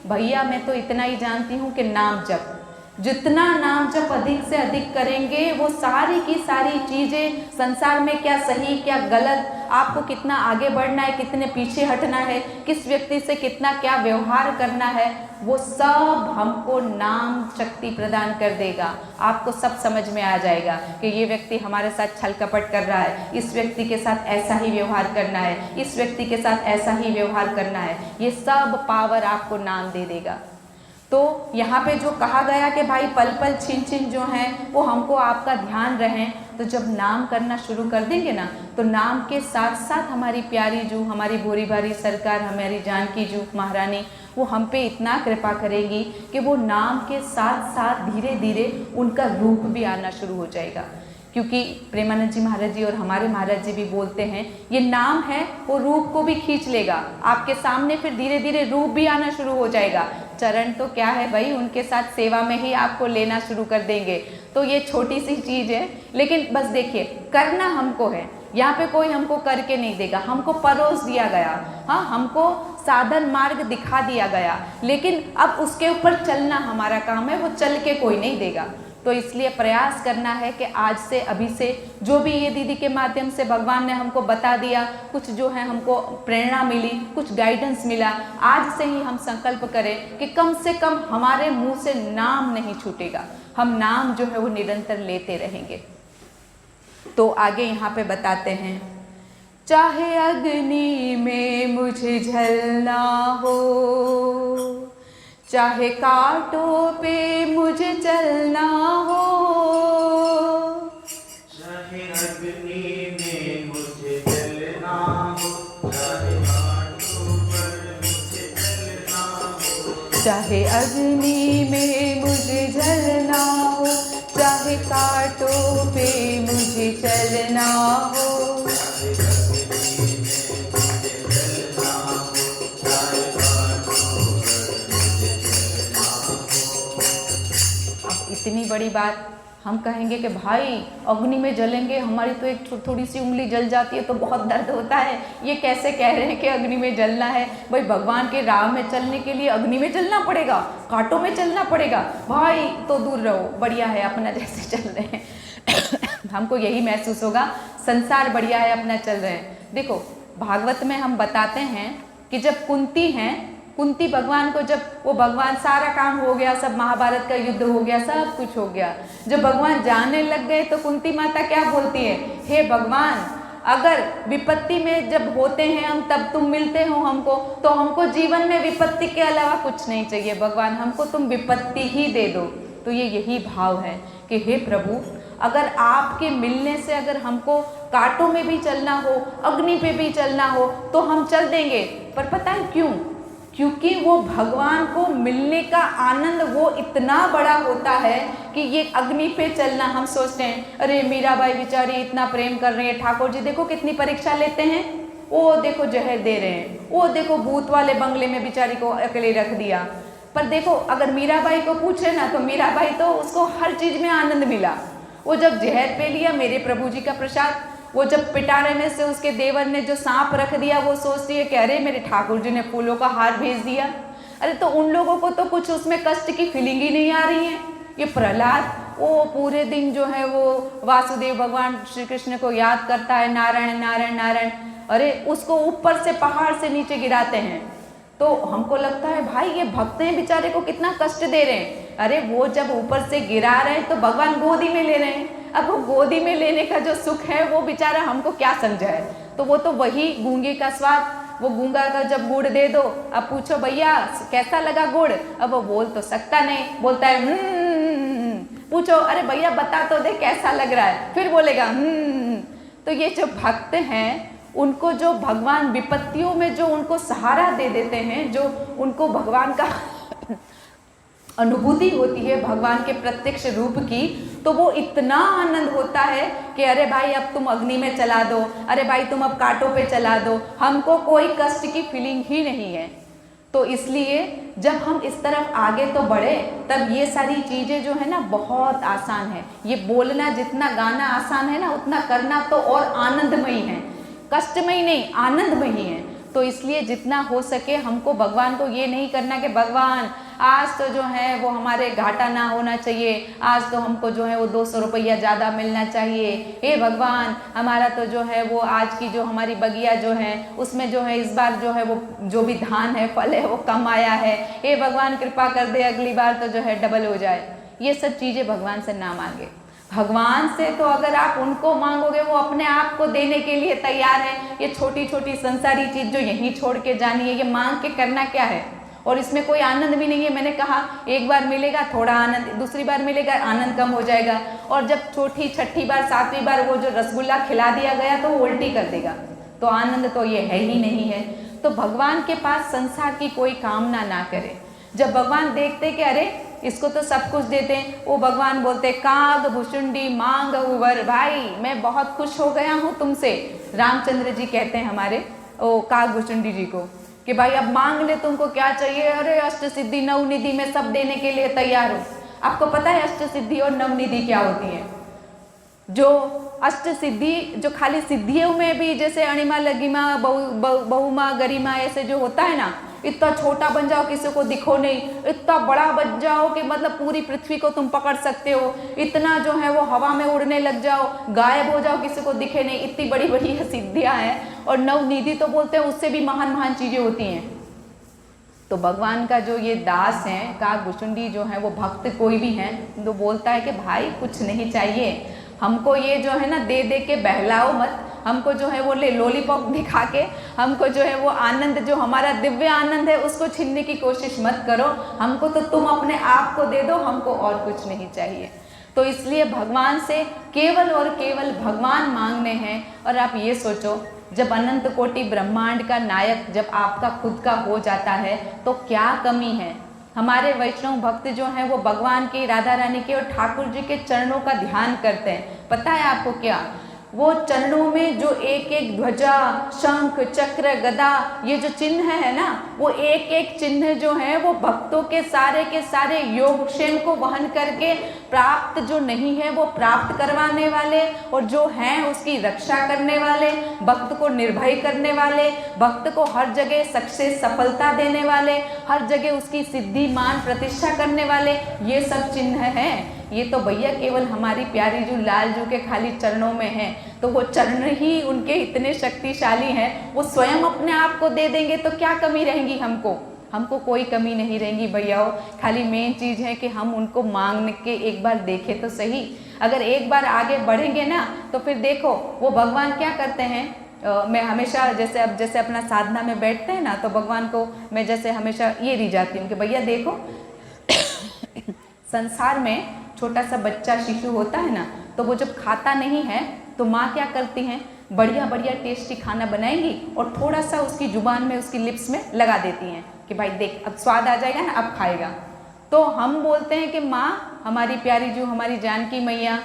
भैया? मैं तो इतना ही जानती हूँ कि नाम जप, जितना नाम जप अधिक से अधिक करेंगे, वो सारी की सारी चीज़ें, संसार में क्या सही क्या गलत, आपको कितना आगे बढ़ना है, कितने पीछे हटना है, किस व्यक्ति से कितना क्या व्यवहार करना है, वो सब हमको नाम शक्ति प्रदान कर देगा। आपको सब समझ में आ जाएगा कि ये व्यक्ति हमारे साथ छल कपट कर रहा है, इस व्यक्ति के साथ ऐसा ही व्यवहार करना है, इस व्यक्ति के साथ ऐसा ही व्यवहार करना है। ये सब पावर आपको नाम दे देगा। तो यहाँ पे जो कहा गया कि भाई पल पल छिन छिन जो है वो हमको आपका ध्यान रहें, तो जब नाम करना शुरू कर देंगे ना, तो नाम के साथ साथ हमारी प्यारी जू, हमारी भोरी भारी सरकार, हमारी जानकी जू महारानी, वो हम पे इतना कृपा करेंगी कि वो नाम के साथ साथ धीरे धीरे उनका रूप भी आना शुरू हो जाएगा। क्योंकि प्रेमानंद जी महाराज जी और हमारे महाराज जी भी बोलते हैं, ये नाम है वो रूप को भी खींच लेगा आपके सामने, फिर धीरे धीरे रूप भी आना शुरू हो जाएगा। चरण तो क्या है भाई, उनके साथ सेवा में ही आपको लेना शुरू कर देंगे। तो ये छोटी सी चीज़ है, लेकिन बस देखिए करना हमको है। यहाँ पे कोई हमको करके नहीं देगा, हमको परोस दिया गया, हाँ, हमको साधन मार्ग दिखा दिया गया, लेकिन अब उसके ऊपर चलना हमारा काम है, वो चल के कोई नहीं देगा। तो इसलिए प्रयास करना है कि आज से, अभी से, जो भी ये दीदी के माध्यम से भगवान ने हमको बता दिया, कुछ जो है हमको प्रेरणा मिली, कुछ गाइडेंस मिला, आज से ही हम संकल्प करें कि कम से कम हमारे मुंह से नाम नहीं छूटेगा, हम नाम जो है वो निरंतर लेते रहेंगे। तो आगे यहाँ पे बताते हैं, चाहे अग्नि में मुझे जलना हो, चाहे कांटों पे मुझे चलना हो, चाहे अग्नि में मुझे जलना हो, चाहे कांटों पर मुझे चलना हो, चाहे अग्नि में मुझे जलना हो, चाहे कांटों पे मुझे चलना हो, इतनी बड़ी बात हम कहेंगे कि भाई अग्नि में जलेंगे, हमारी तो एक थोड़ी सी उंगली जल जाती है तो बहुत दर्द होता है, ये कैसे कह रहे हैं कि अग्नि में जलना है? भाई भगवान के राह में चलने के लिए अग्नि में जलना पड़ेगा, कांटों में चलना पड़ेगा? भाई तो दूर रहो, बढ़िया है अपना जैसे चल रहे हैं। हमको यही महसूस होगा, संसार बढ़िया है, अपना चल रहे हैं। देखो भागवत में हम बताते हैं कि जब कुंती भगवान को, जब वो भगवान सारा काम हो गया, सब महाभारत का युद्ध हो गया, सब कुछ हो गया, जब भगवान जाने लग गए तो कुंती माता क्या बोलती है, हे भगवान अगर विपत्ति में जब होते हैं हम, तब तुम मिलते हो हमको, तो हमको जीवन में विपत्ति के अलावा कुछ नहीं चाहिए भगवान, हमको तुम विपत्ति ही दे दो। तो ये यही भाव है कि हे प्रभु, अगर आपके मिलने से अगर हमको कांटों में भी चलना हो, अग्नि पे भी चलना हो, तो हम चल देंगे। पर पता है क्यों? क्योंकि वो भगवान को मिलने का आनंद वो इतना बड़ा होता है कि ये अग्नि पे चलना, हम सोचते हैं अरे मीराबाई बेचारी इतना प्रेम कर रही है, ठाकुर जी देखो कितनी परीक्षा लेते हैं, वो देखो जहर दे रहे हैं, वो देखो भूत वाले बंगले में बेचारी को अकेले रख दिया। पर देखो अगर मीराबाई को पूछे ना तो मीराबाई तो उसको हर चीज में आनंद मिला। वो जब जहर पे लिया मेरे प्रभु जी का प्रसाद, वो जब पिटा रहने से उसके देवर ने जो सांप रख दिया, वो सोचती है कि अरे मेरे ठाकुर जी ने फूलों का हार भेज दिया। अरे तो उन लोगों को तो कुछ उसमें कष्ट की फीलिंग ही नहीं आ रही है। ये प्रहलाद वो पूरे दिन जो है वो वासुदेव भगवान श्री कृष्ण को याद करता है, नारायण नारायण नारायण, अरे उसको ऊपर से पहाड़ से नीचे गिराते हैं। तो हमको लगता है भाई ये भक्त हैं बेचारे को कितना कष्ट दे रहे हैं। अरे वो जब ऊपर से गिरा रहे हैं तो भगवान गोदी में ले रहे हैं। अब वो गोदी में लेने का जो सुख है वो बेचारा हमको क्या समझाए। तो वो तो वही गूंगे का स्वाद, वो गूंगा का जब गुड़ दे दो, अब पूछो भैया कैसा लगा गुड़, अब वो बोल तो सकता नहीं, बोलता है पूछो अरे भैया बता तो दे कैसा लग रहा है, फिर बोलेगा तो ये जो भक्त हैं उनको जो भगवान विपत्तियों में जो उनको सहारा दे देते हैं, जो उनको भगवान का अनुभूति होती है भगवान के प्रत्यक्ष रूप की, तो वो इतना आनंद होता है कि अरे भाई अब तुम अग्नि में चला दो, अरे भाई तुम अब कांटों पे चला दो, हमको कोई कष्ट की फीलिंग ही नहीं है। तो इसलिए जब हम इस तरफ आगे तो बढ़े तब ये सारी चीज़ें जो है ना बहुत आसान है। ये बोलना जितना गाना आसान है ना, उतना करना तो और आनंदमयी है, कष्टमयी नहीं आनंदमयी है। तो इसलिए जितना हो सके हमको भगवान को ये नहीं करना कि भगवान आज तो जो है वो हमारे घाटा ना होना चाहिए, आज तो हमको जो है वो 200 रुपया ज़्यादा मिलना चाहिए, हे भगवान हमारा तो जो है वो आज की जो हमारी बगिया जो है उसमें जो है इस बार जो है वो जो भी धान है फल है वो कम आया है, हे भगवान कृपा कर दे अगली बार तो जो है डबल हो जाए। ये सब चीज़ें भगवान से ना मांगे। भगवान से तो अगर आप उनको मांगोगे वो अपने आप को देने के लिए तैयार है। ये छोटी छोटी संसारी चीज़ जो यहीं छोड़ के जानी है, ये मांग के करना क्या है, और इसमें कोई आनंद भी नहीं है। मैंने कहा एक बार मिलेगा थोड़ा आनंद, दूसरी बार मिलेगा आनंद कम हो जाएगा, और जब चौथी छठी बार सातवीं बार वो जो रसगुल्ला खिला दिया गया तो वो उल्टी कर देगा, तो आनंद तो ये है ही नहीं है। तो भगवान के पास संसार की कोई कामना ना करे। जब भगवान देखते कि अरे इसको तो सब कुछ देते हैं, वो भगवान बोलते काग भुषुंडी मांग उवर, भाई मैं बहुत खुश हो गया हूँ तुमसे। रामचंद्र जी कहते हैं हमारे ओ काग भुषुंडी जी को कि भाई अब मांग ले, तुमको क्या चाहिए, अरे अष्ट सिद्धि नवनिधि में सब देने के लिए तैयार हूँ। आपको पता है अष्ट सिद्धि और नवनिधि क्या होती है? जो अष्ट सिद्धि जो खाली सिद्धियों में भी जैसे अणिमा लगिमा बहुमा गरिमा ऐसे जो होता है ना, इतना छोटा बन जाओ किसी को दिखो नहीं, इतना बड़ा बन जाओ कि मतलब पूरी पृथ्वी को तुम पकड़ सकते हो, इतना जो है वो हवा में उड़ने लग जाओ, गायब हो जाओ किसी को दिखे नहीं, इतनी बड़ी बड़ी सिद्धियां हैं। और नवनिधि तो बोलते हैं उससे भी महान महान चीजें होती हैं। तो भगवान का जो ये दास हैं काग भुषुंडी जो है वो भक्त कोई भी हैं तो बोलता है कि भाई कुछ नहीं चाहिए हमको, ये जो है ना दे दे के बहलाओ मत, हमको जो है वो ले लॉलीपॉप दिखा के हमको जो है वो आनंद जो हमारा दिव्य आनंद है उसको छीनने की कोशिश मत करो, हमको तो तुम अपने आप को दे दो, हमको और कुछ नहीं चाहिए। तो इसलिए भगवान से केवल और केवल भगवान मांगने हैं। और आप ये सोचो जब अनंत कोटि ब्रह्मांड का नायक जब आपका खुद का हो जाता है तो क्या कमी है। हमारे वैष्णव भक्त जो हैं वो भगवान के, राधा रानी के और ठाकुर जी के चरणों का ध्यान करते हैं। पता है आपको क्या, वो चरणों में जो एक एक ध्वजा शंख चक्र गदा ये जो चिन्ह है ना, वो एक एक चिन्ह जो है वो भक्तों के सारे योगक्षेम को वहन करके प्राप्त जो नहीं है वो प्राप्त करवाने वाले, और जो हैं उसकी रक्षा करने वाले, भक्त को निर्भय करने वाले, भक्त को हर जगह सक्सेस सफलता देने वाले, हर जगह उसकी सिद्धि मान प्रतिष्ठा करने वाले, ये सब चिन्ह हैं। ये तो भैया केवल हमारी प्यारी जो लाल जू के खाली चरणों में है, तो वो चरण ही उनके इतने शक्तिशाली हैं, वो स्वयं अपने आप को दे देंगे तो क्या कमी रहेंगी हमको कोई कमी नहीं रहेंगी भैया। खाली मेन चीज़ है कि हम उनको मांग के एक बार देखें तो सही। अगर एक बार आगे बढ़ेंगे ना तो फिर देखो वो भगवान क्या करते हैं। मैं हमेशा जैसे अपना साधना में बैठते हैं ना तो भगवान को मैं जैसे हमेशा ये रिझाती हूँ कि भैया देखो संसार में छोटा सा बच्चा शिशु होता है ना, तो वो जब खाता नहीं है तो माँ क्या करती हैं, बढ़िया बढ़िया टेस्टी खाना बनाएंगी और थोड़ा सा उसकी जुबान में, उसकी लिप्स में लगा देती हैं कि भाई देख अब स्वाद आ जाएगा ना, अब खाएगा। तो हम बोलते हैं कि माँ हमारी प्यारी जो हमारी जानकी मैया,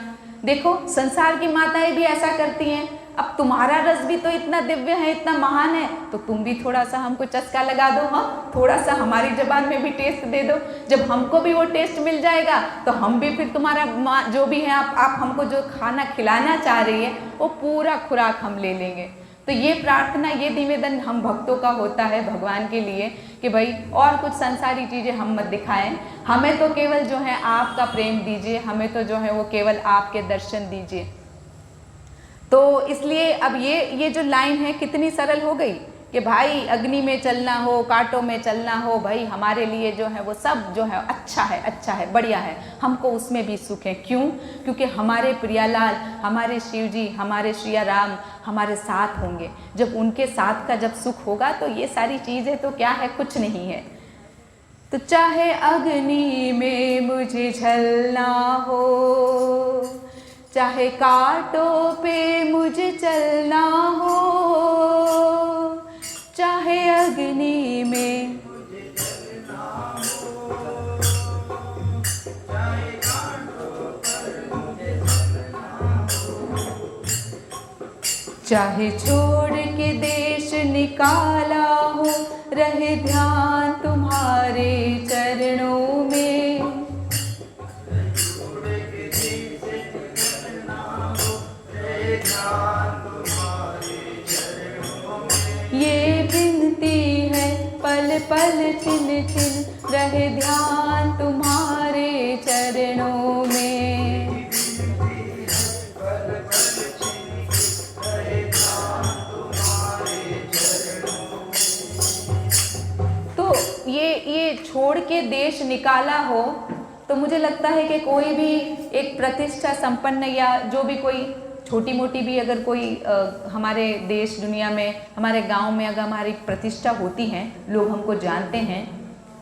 देखो संसार की माताएं भी ऐसा करती हैं, अब तुम्हारा रस भी तो इतना दिव्य है, इतना महान है, तो तुम भी थोड़ा सा हमको चस्का लगा दो, हाँ थोड़ा सा हमारी ज़बान में भी टेस्ट दे दो। जब हमको भी वो टेस्ट मिल जाएगा तो हम भी फिर तुम्हारा जो भी है आप हमको जो खाना खिलाना चाह रही है वो पूरा खुराक हम ले लेंगे। तो ये प्रार्थना, ये निवेदन हम भक्तों का होता है भगवान के लिए कि भाई और कुछ संसारी चीज़ें हम मत दिखाएं, हमें तो केवल जो है आपका प्रेम दीजिए, हमें तो जो है वो केवल आपके दर्शन दीजिए। तो इसलिए अब ये जो लाइन है कितनी सरल हो गई कि भाई अग्नि में चलना हो, कांटों में चलना हो, भाई हमारे लिए जो है वो सब जो है अच्छा है, बढ़िया है, हमको उसमें भी सुख है। क्यों? क्योंकि हमारे प्रियालाल, हमारे शिव जी, हमारे श्रिया राम हमारे साथ होंगे। जब उनके साथ का जब सुख होगा तो ये सारी चीज़ें तो क्या है, कुछ नहीं है। तो चाहे अग्नि में मुझे जलना हो, चाहे कांटों पे मुझे चलना हो, चाहे अग्नि में मुझे चलना हो, चाहे कांटों पर मुझे चलना हो, चाहे छोड़ के देश निकाला हो, रहे ध्यान तुम्हारे चरणों में, ये विनती है पल पल छिन छिन रहे ध्यान तुम्हारे चरणों में। तो ये छोड़ के देश निकाला हो, तो मुझे लगता है कि कोई भी एक प्रतिष्ठा संपन्न या जो भी कोई छोटी मोटी भी अगर कोई हमारे देश दुनिया में, हमारे गांव में अगर हमारी प्रतिष्ठा होती है, लोग हमको जानते हैं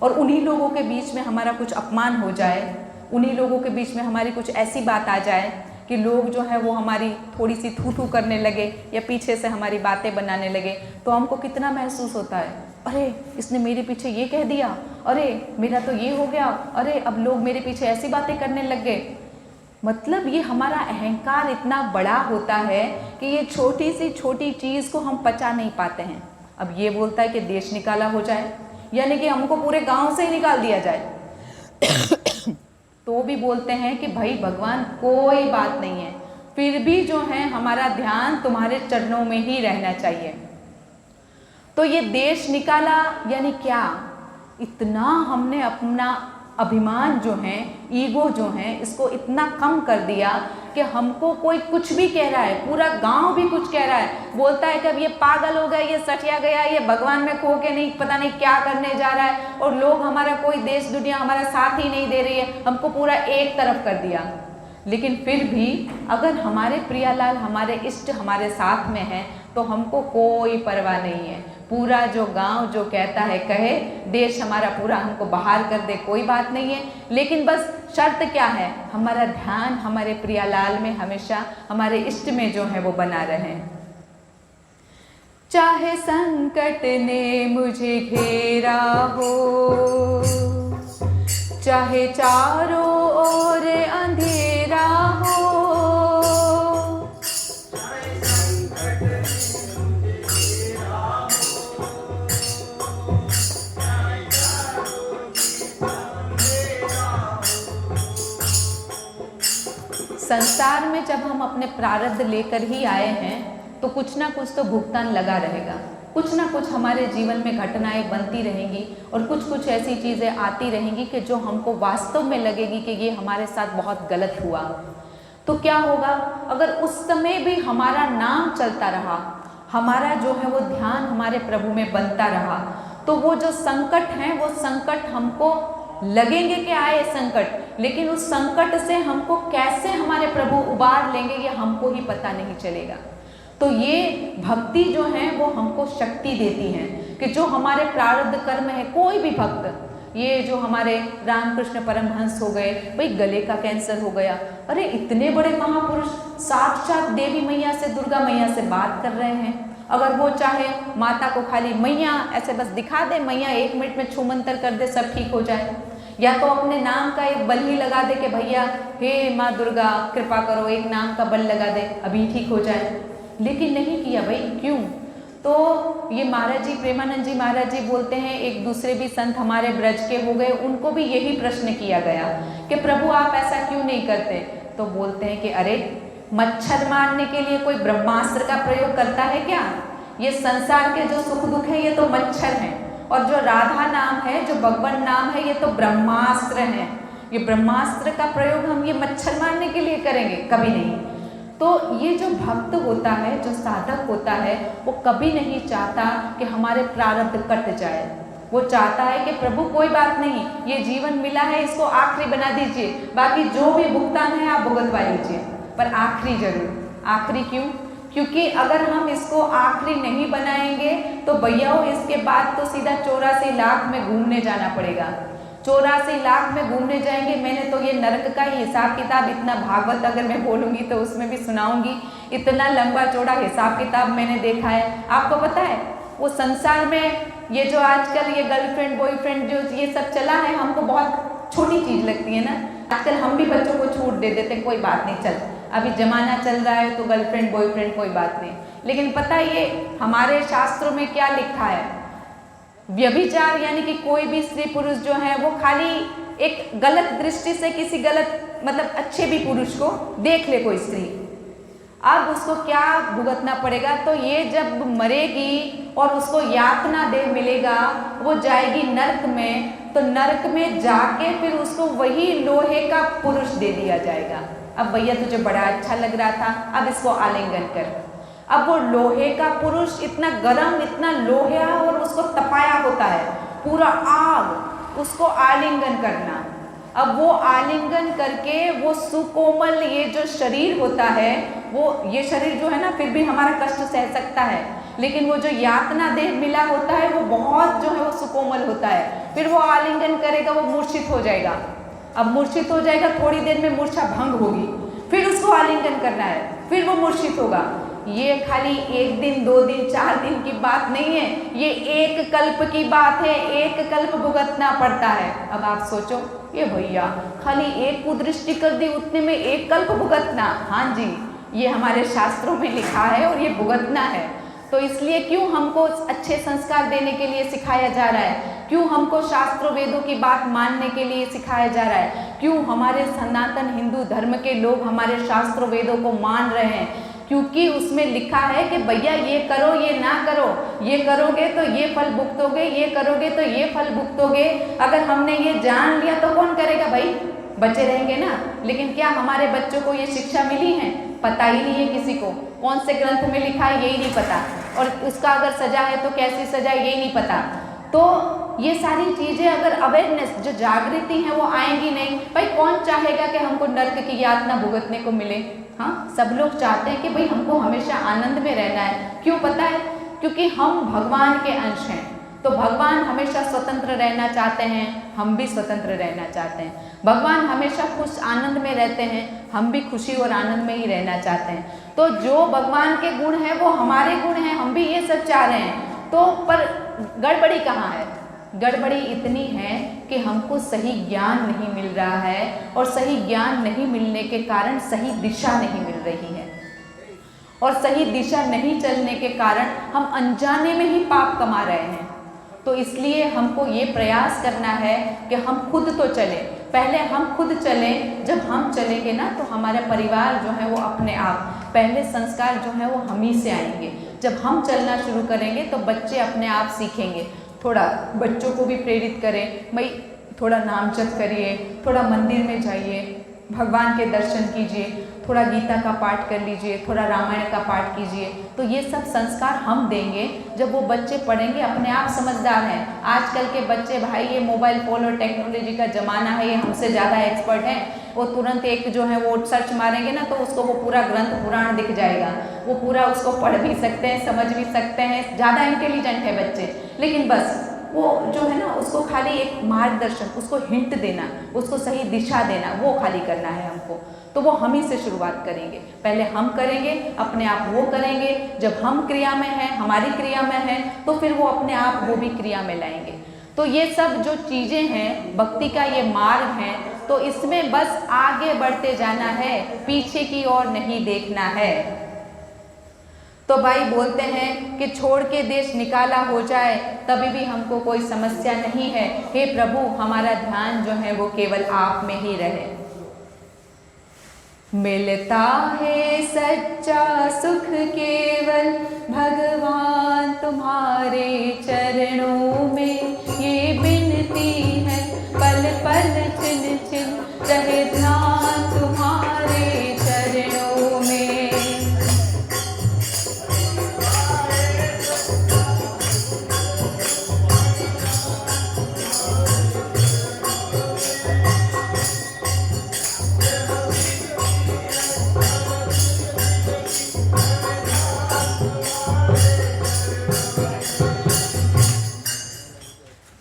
और उन्हीं लोगों के बीच में हमारा कुछ अपमान हो जाए, उन्हीं लोगों के बीच में हमारी कुछ ऐसी बात आ जाए कि लोग जो है वो हमारी थोड़ी सी थू थू करने लगे या पीछे से हमारी बातें बनाने लगे, तो हमको कितना महसूस होता है, अरे इसने मेरे पीछे ये कह दिया, अरे मेरा तो ये हो गया, अरे अब लोग मेरे पीछे ऐसी बातें करने लग गए। मतलब ये हमारा अहंकार इतना बड़ा होता है कि ये छोटी सी छोटी चीज़ को हम पचा नहीं पाते हैं। अब ये बोलता है कि देश निकाला हो जाए, यानी कि हमको पूरे गांव से ही निकाल दिया जाए तो भी बोलते हैं कि भाई भगवान कोई बात नहीं है, फिर भी जो है हमारा ध्यान तुम्हारे चरणों में ही रहना चाहिए। तो ये देश निकाला यानी क्या, इतना हमने अपना अभिमान जो है, ईगो जो है, इसको इतना कम कर दिया कि हमको कोई कुछ भी कह रहा है, पूरा गांव भी कुछ कह रहा है, बोलता है कि अब ये पागल हो गया, ये सठिया गया, ये भगवान में खो के नहीं पता नहीं क्या करने जा रहा है, और लोग हमारा कोई देश दुनिया हमारा साथ ही नहीं दे रही है, हमको पूरा एक तरफ कर दिया। लेकिन फिर भी अगर हमारे प्रियालाल, हमारे इष्ट हमारे साथ में हैं तो हमको कोई परवाह नहीं है। पूरा जो गांव जो कहता है कहे, देश हमारा पूरा हमको बाहर कर दे, कोई बात नहीं है। लेकिन बस शर्त क्या है, हमारा ध्यान हमारे प्रियालाल में हमेशा, हमारे इष्ट में जो है वो बना रहे। चाहे संकट ने मुझे घेरा हो, चाहे चारों ओर अंधेरा हो, संसार में जब हम अपने प्रारब्ध लेकर ही आए हैं तो कुछ ना कुछ तो भुगतान लगा रहेगा, कुछ ना कुछ हमारे जीवन में घटनाएं बनती रहेंगी और कुछ कुछ ऐसी चीज़ें आती रहेंगी कि जो हमको वास्तव में लगेगी कि ये हमारे साथ बहुत गलत हुआ। तो क्या होगा, अगर उस समय भी हमारा नाम चलता रहा, हमारा जो है वो ध्यान हमारे प्रभु में बनता रहा, तो वो जो संकट हैं वो संकट हमको लगेंगे कि आए संकट, लेकिन उस संकट से हमको कैसे हमारे प्रभु उबार लेंगे ये हमको ही पता नहीं चलेगा। तो ये भक्ति जो है वो हमको शक्ति देती है कि जो हमारे प्रारब्ध कर्म है, कोई भी भक्त ये जो हमारे रामकृष्ण परमहंस हो गए, भाई गले का कैंसर हो गया। अरे इतने बड़े महापुरुष साक्षात देवी मैया से, दुर्गा मैया से बात कर रहे हैं। अगर वो चाहे माता को खाली मैया ऐसे बस दिखा दे, मैया 1 मिनट में छूमंतर कर दे, सब ठीक हो जाए। या तो अपने नाम का एक बल ही लगा दे कि भैया हे माँ दुर्गा कृपा करो, एक नाम का बल लगा दे, अभी ठीक हो जाए। लेकिन नहीं किया भाई, क्यों? तो ये महाराज जी, प्रेमानंद जी महाराज जी बोलते हैं, एक दूसरे भी संत हमारे ब्रज के हो गए, उनको भी यही प्रश्न किया गया कि प्रभु आप ऐसा क्यों नहीं करते? तो बोलते हैं कि अरे मच्छर मारने के लिए कोई ब्रह्मास्त्र का प्रयोग करता है क्या? ये संसार के जो सुख दुख है ये तो मच्छर हैं, और जो राधा नाम है, जो भगवान नाम है, ये तो ब्रह्मास्त्र हैं। ये ब्रह्मास्त्र का प्रयोग हम ये मच्छर मारने के लिए करेंगे? कभी नहीं। तो ये जो भक्त होता है, जो साधक होता है, वो कभी नहीं चाहता कि हमारे प्रारब्ध कट जाए। वो चाहता है कि प्रभु कोई बात नहीं, ये जीवन मिला है, इसको आखिरी बना दीजिए, बाकी जो भी भुगतान है आप भुगतवा लीजिए, पर आखिरी जरूर। आखिरी क्यों? क्योंकि अगर हम इसको आखिरी नहीं बनाएंगे तो भैया इसके बाद तो सीधा 84 लाख में घूमने जाना पड़ेगा। 84 लाख में घूमने जाएंगे। मैंने तो ये नरक का ही हिसाब किताब, इतना भागवत अगर मैं बोलूँगी तो उसमें भी सुनाऊंगी, इतना लंबा चौड़ा हिसाब किताब मैंने देखा है। आपको पता है वो संसार में ये जो आजकल ये गर्लफ्रेंड बॉयफ्रेंड जो ये सब चला है, हमको बहुत छोटी चीज़ लगती है ना। आजकल हम भी बच्चों को छूट दे देते, कोई बात नहीं, चल अभी जमाना चल रहा है तो गर्लफ्रेंड बॉयफ्रेंड कोई बात नहीं। लेकिन पता है ये हमारे शास्त्रों में क्या लिखा है? व्यभिचार यानी कि कोई भी स्त्री पुरुष जो है वो खाली एक गलत दृष्टि से किसी गलत मतलब अच्छे भी पुरुष को देख ले कोई स्त्री, अब उसको क्या भुगतना पड़ेगा? तो ये जब मरेगी और उसको यातना देह मिलेगा, वो जाएगी नरक में, तो नरक में जाके फिर उसको वही लोहे का पुरुष दे दिया जाएगा। अब भैया तुझे बड़ा अच्छा लग रहा था, अब इसको आलिंगन कर। अब वो लोहे का पुरुष इतना गरम, इतना लोहा, और उसको तपाया होता है पूरा आग, उसको आलिंगन करना। अब वो आलिंगन करके वो सुकोमल ये जो शरीर होता है, वो ये शरीर जो है ना फिर भी हमारा कष्ट सह सकता है, लेकिन वो जो यातना देह मिला होता है वो बहुत जो है वो सुकोमल होता है। फिर वो आलिंगन करेगा, वो मूर्छित हो जाएगा। अब मूर्छित हो जाएगा, थोड़ी देर में मूर्छा भंग होगी, फिर उसको आलिंगन करना है, फिर वो मूर्छित होगा। ये खाली 1 दिन 2 दिन 4 दिन की बात नहीं है, ये 1 कल्प की बात है। 1 कल्प भुगतना पड़ता है। अब आप सोचो, ये भैया खाली 1 कुदृष्टि कर दी, उतने में 1 कल्प भुगतना? हाँ जी, ये हमारे शास्त्रों में लिखा है और ये भुगतना है। तो इसलिए क्यों हमको अच्छे संस्कार देने के लिए सिखाया जा रहा है? क्यों हमको शास्त्रों वेदों की बात मानने के लिए सिखाया जा रहा है? क्यों हमारे सनातन हिंदू धर्म के लोग हमारे शास्त्रों वेदों को मान रहे हैं? क्योंकि उसमें लिखा है कि भैया ये करो, ये ना करो, ये करोगे तो ये फल भुगतोगे, ये करोगे तो ये फल भुगतोगे। अगर हमने ये जान लिया तो कौन करेगा भाई? बच्चे रहेंगे ना। लेकिन क्या हमारे बच्चों को ये शिक्षा मिली है? पता ही नहीं है किसी को। कौन से ग्रंथ में लिखा है यही नहीं पता, और उसका अगर सजा है तो कैसी सजा यही नहीं पता। तो ये सारी चीज़ें अगर अवेयरनेस जो जागृति है वो आएंगी नहीं, भाई कौन चाहेगा कि हमको नर्क की यातना भुगतने को मिले? हाँ, सब लोग चाहते हैं कि भाई हमको हमेशा आनंद में रहना है। क्यों पता है? क्योंकि हम भगवान के अंश हैं, तो भगवान हमेशा स्वतंत्र रहना चाहते हैं, हम भी स्वतंत्र रहना चाहते हैं। भगवान हमेशा खुश आनंद में रहते हैं, हम भी खुशी और आनंद में ही रहना चाहते हैं। तो जो भगवान के गुण हैं वो हमारे गुण हैं, हम भी ये सब चाह रहे हैं। तो पर गड़बड़ी कहाँ है? गड़बड़ी इतनी है कि हमको सही ज्ञान नहीं मिल रहा है, और सही ज्ञान नहीं मिलने के कारण सही दिशा नहीं मिल रही है, और सही दिशा नहीं चलने के कारण हम अनजाने में ही पाप कमा रहे हैं। तो इसलिए हमको ये प्रयास करना है कि हम खुद तो चलें, पहले हम खुद चलें। जब हम चलेंगे ना तो हमारा परिवार जो है वो अपने आप, पहले संस्कार जो है वो हम ही से आएंगे। जब हम चलना शुरू करेंगे तो बच्चे अपने आप सीखेंगे। थोड़ा बच्चों को भी प्रेरित करें, भाई थोड़ा नाम जप करिए, थोड़ा मंदिर में जाइए, भगवान के दर्शन कीजिए, थोड़ा गीता का पाठ कर लीजिए, थोड़ा रामायण का पाठ कीजिए। तो ये सब संस्कार हम देंगे। जब वो बच्चे पढ़ेंगे, अपने आप समझदार हैं। आजकल के बच्चे भाई ये मोबाइल फ़ोन और टेक्नोलॉजी का ज़माना है, ये हमसे ज़्यादा एक्सपर्ट हैं। वो तुरंत एक जो है वो सर्च मारेंगे ना तो उसको वो पूरा ग्रंथ पुराण दिख जाएगा, वो पूरा उसको पढ़ भी सकते हैं, समझ भी सकते हैं, ज़्यादा इंटेलिजेंट है बच्चे। लेकिन बस वो जो है ना उसको खाली एक मार्गदर्शन, उसको हिंट देना, उसको सही दिशा देना, वो खाली करना है हमको। तो वो हम ही से शुरुआत करेंगे, पहले हम करेंगे, अपने आप वो करेंगे। जब हम क्रिया में हैं, हमारी क्रिया में हैं, तो फिर वो अपने आप वो भी क्रिया में लाएंगे। तो ये सब जो चीज़ें हैं, भक्ति का ये मार्ग है, तो इसमें बस आगे बढ़ते जाना है, पीछे की ओर नहीं देखना है। तो भाई बोलते हैं कि छोड़ के देश निकाला हो जाए तभी भी हमको कोई समस्या नहीं है। हे प्रभु, हमारा ध्यान जो है वो केवल आप में ही रहे। मिलता है सच्चा सुख केवल भगवान तुम्हारे चरणों में, ये विनती है पल पल छिन छिन रहे ध्यान तुम्हारे चरणों में।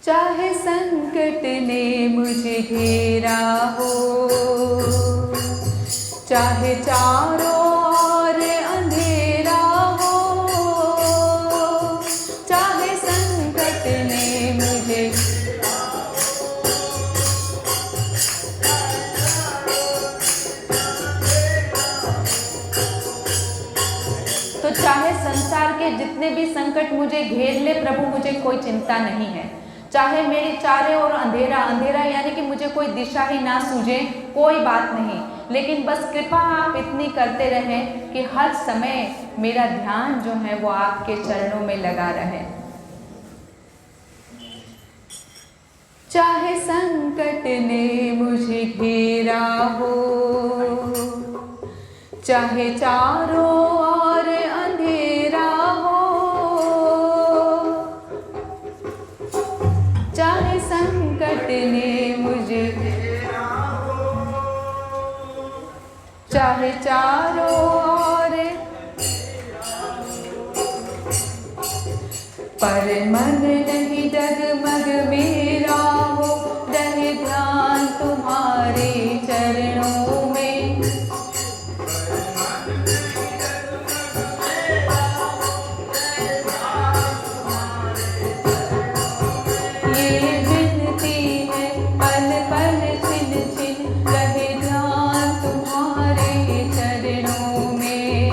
चाहे संकट ने मुझे घेरा हो, चाहे चारों ओर अंधेरा हो, चाहे संकट ने मुझे, तो चाहे संसार के जितने भी संकट मुझे घेर ले प्रभु, मुझे कोई चिंता नहीं है। चाहे मेरे चारों ओर अंधेरा, अंधेरा यानी कि मुझे कोई दिशा ही ना सूझे, कोई बात नहीं, लेकिन बस कृपा आप इतनी करते रहें कि हर समय मेरा ध्यान जो है वो आपके चरणों में लगा रहे। चाहे संकट ने मुझे घेरा हो, चाहे चारों ओर अंधेरा हो, चाहे संकट ने मुझे, चाहे चारों ओर, पर मन नहीं डगमग मेरा हो, रहे ध्यान तुम्हारे चरणों में। ये विनती है पल पल छिन छिन रहे ध्यान तुम्हारे चरणों में।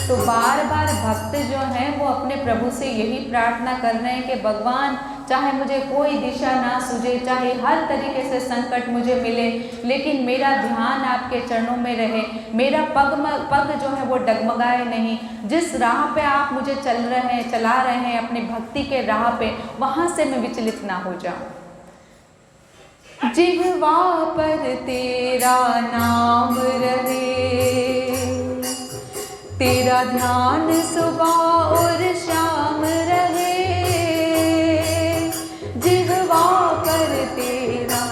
तो बार बार भक्त जो हैं वो अपने प्रभु से यही प्रार्थना कर रहे हैं कि भगवान, चाहे मुझे कोई दिशा ना सूझे, चाहे हर तरीके से संकट मुझे मिले, लेकिन मेरा ध्यान आपके चरणों में रहे, मेरा पग जो है वो डगमगाए नहीं। जिस राह पे आप मुझे चला रहे हैं अपनी भक्ति के राह पे, वहाँ से मैं विचलित ना हो जाऊँ। जिह्वा पर तेरा नाम रहे, तेरा ध्यान सुबह और शाम रहे, जिह्वा पर तेरा,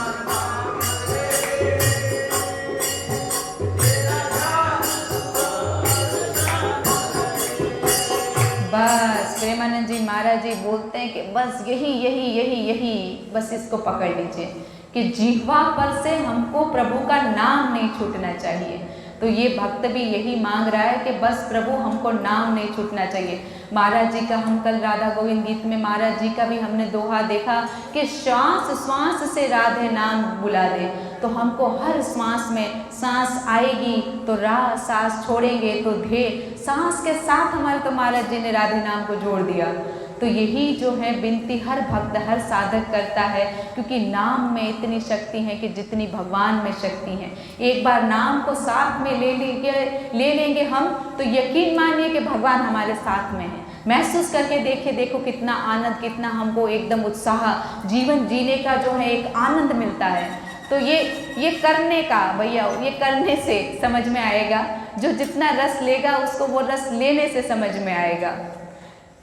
बस प्रेमानंद जी महाराज जी बोलते हैं कि बस यही बस इसको पकड़ लीजिए कि जिह्वा पर से हमको प्रभु का नाम नहीं छूटना चाहिए। तो ये भक्त भी यही मांग रहा है कि बस प्रभु हमको नाम नहीं छूटना चाहिए। महाराज जी का हम कल राधा गोविंद गीत में महाराज जी का भी हमने दोहा देखा कि श्वास श्वास से राधे नाम बुला दे। तो हमको हर श्वास में सांस आएगी तो राह, सांस छोड़ेंगे तो ध्येय, सांस के साथ हमारे तो महाराज जी ने राधे नाम को जोड़ दिया। तो यही जो है विनती हर भक्त हर साधक करता है, क्योंकि नाम में इतनी शक्ति है कि जितनी भगवान में शक्ति है। एक बार नाम को साथ में ले लेंगे हम, तो यकीन मानिए कि भगवान हमारे साथ में है। महसूस करके देखो कितना आनंद, कितना हमको एकदम उत्साह, जीवन जीने का जो है एक आनंद मिलता है। तो ये करने का भैया, ये करने से समझ में आएगा। जो जितना रस लेगा उसको वो रस लेने से समझ में आएगा।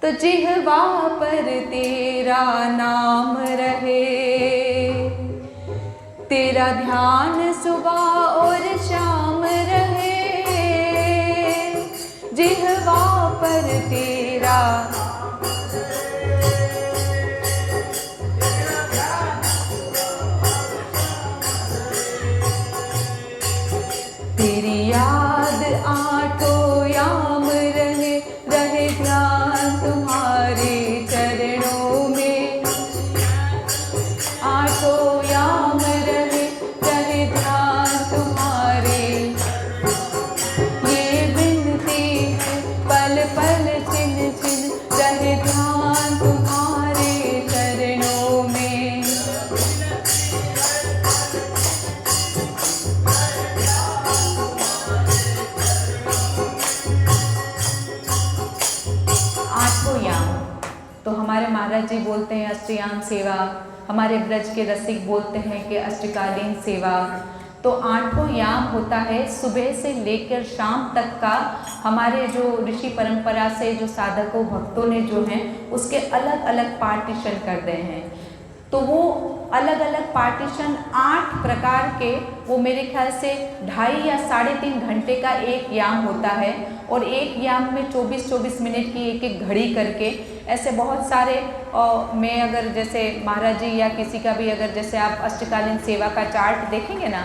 तो जिह्वा पर तेरा नाम रहे, तेरा ध्यान सुबह और शाम रहे, जिह्वा पर तेरा तेरी याद आठों याम रहे, रहे ध्यान तुम्हारे चरणों में। आठों याम रहे, रहे ध्यान तुम्हारे। ये विनती है पल पल छिन छिन, रहे ध्यान तुम्हारे चरणों में। आठों याम तो हमारे महाराज जी बोलते हैं अष्टयाम सेवा, हमारे ब्रज के रसिक बोलते हैं कि अष्टकालीन सेवा। तो आठों याम होता है सुबह से लेकर शाम तक का। हमारे जो ऋषि परंपरा से जो साधकों भक्तों ने जो हैं उसके अलग अलग पार्टीशन कर दिए हैं। तो वो अलग अलग पार्टीशन 8 प्रकार के, वो मेरे ख्याल से 2.5 या 3.5 घंटे का एक याम होता है। और एक याम में 24-24 मिनट की एक एक घड़ी करके ऐसे बहुत सारे। मैं अगर जैसे महाराज जी या किसी का भी अगर जैसे आप अष्टकालीन सेवा का चार्ट देखेंगे ना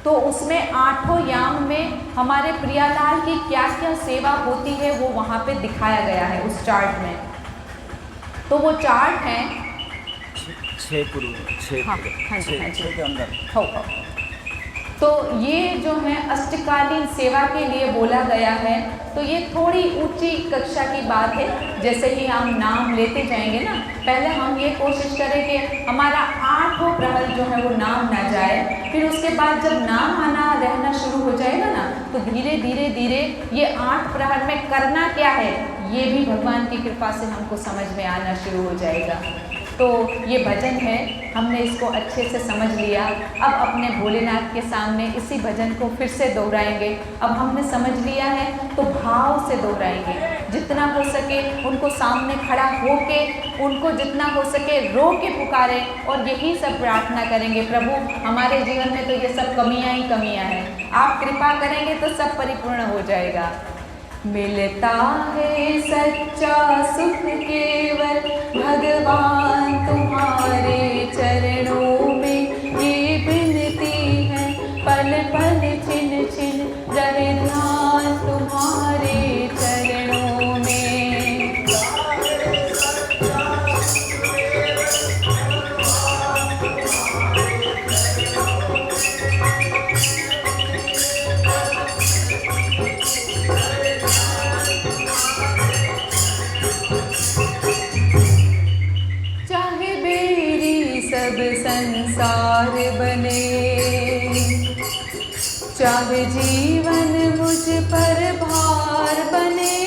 तो उसमें 8 याम में हमारे प्रियालाल की क्या क्या सेवा होती है वो वहाँ पे दिखाया गया है उस चार्ट में। तो वो चार्ट है 6 के अंदर हो। तो ये जो है अष्टकालीन सेवा के लिए बोला गया है। तो ये थोड़ी ऊंची कक्षा की बात है। जैसे ही हम नाम लेते जाएंगे ना, पहले हम ये कोशिश करें कि हमारा 8 प्रहर जो है वो नाम ना जाए। फिर उसके बाद जब नाम आना रहना शुरू हो जाएगा ना, तो धीरे धीरे धीरे ये 8 प्रहर में करना क्या है ये भी भगवान की कृपा से हमको समझ में आना शुरू हो जाएगा। तो ये भजन है, हमने इसको अच्छे से समझ लिया। अब अपने भोलेनाथ के सामने इसी भजन को फिर से दोहराएंगे। अब हमने समझ लिया है तो भाव से दोहराएंगे। जितना हो सके उनको सामने खड़ा होके, उनको जितना हो सके रो के पुकारे और यही सब प्रार्थना करेंगे। प्रभु हमारे जीवन में तो ये सब कमियां ही कमियां हैं, आप कृपा करेंगे तो सब परिपूर्ण हो जाएगा। मिलता है सच्चा सुख केवल भगवान तुम्हारे चरणों में। ये विनती है पल पल छिन छिन, रहे ध्यान तुम्हारे चरणों में। सब संसार बने, चाहे जीवन मुझ पर भार बने,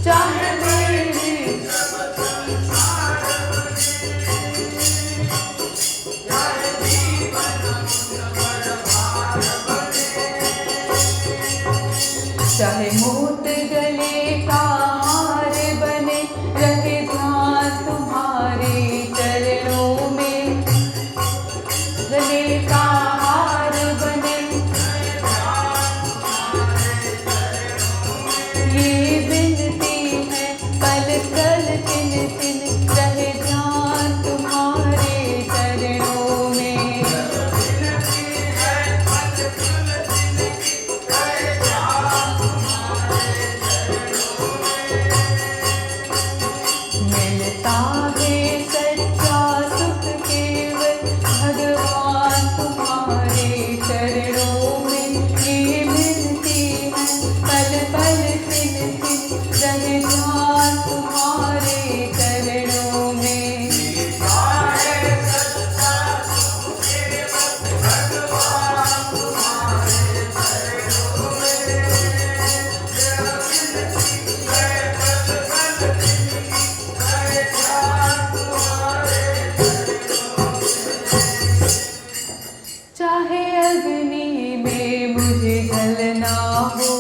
चाहे मेरी सब संसार बने, चाहे जीवन मुझ पर भार बने, चाहे मोत गले का हार बने, रहे ध्यान तुम्हारे चरणों में। गले का हार बने, ये विनती है पल पल छिन छिन, रहे ध्यान तुम्हारे चरणों में। मिलता है सच्चा सुख केवल भगवान तुम्हारे चरणों में। ये मिलती है पल पल छिन छिन, रहे ध्यान तुम्हारे चरणों में। चाहे अग्नि में मुझे जलना हो,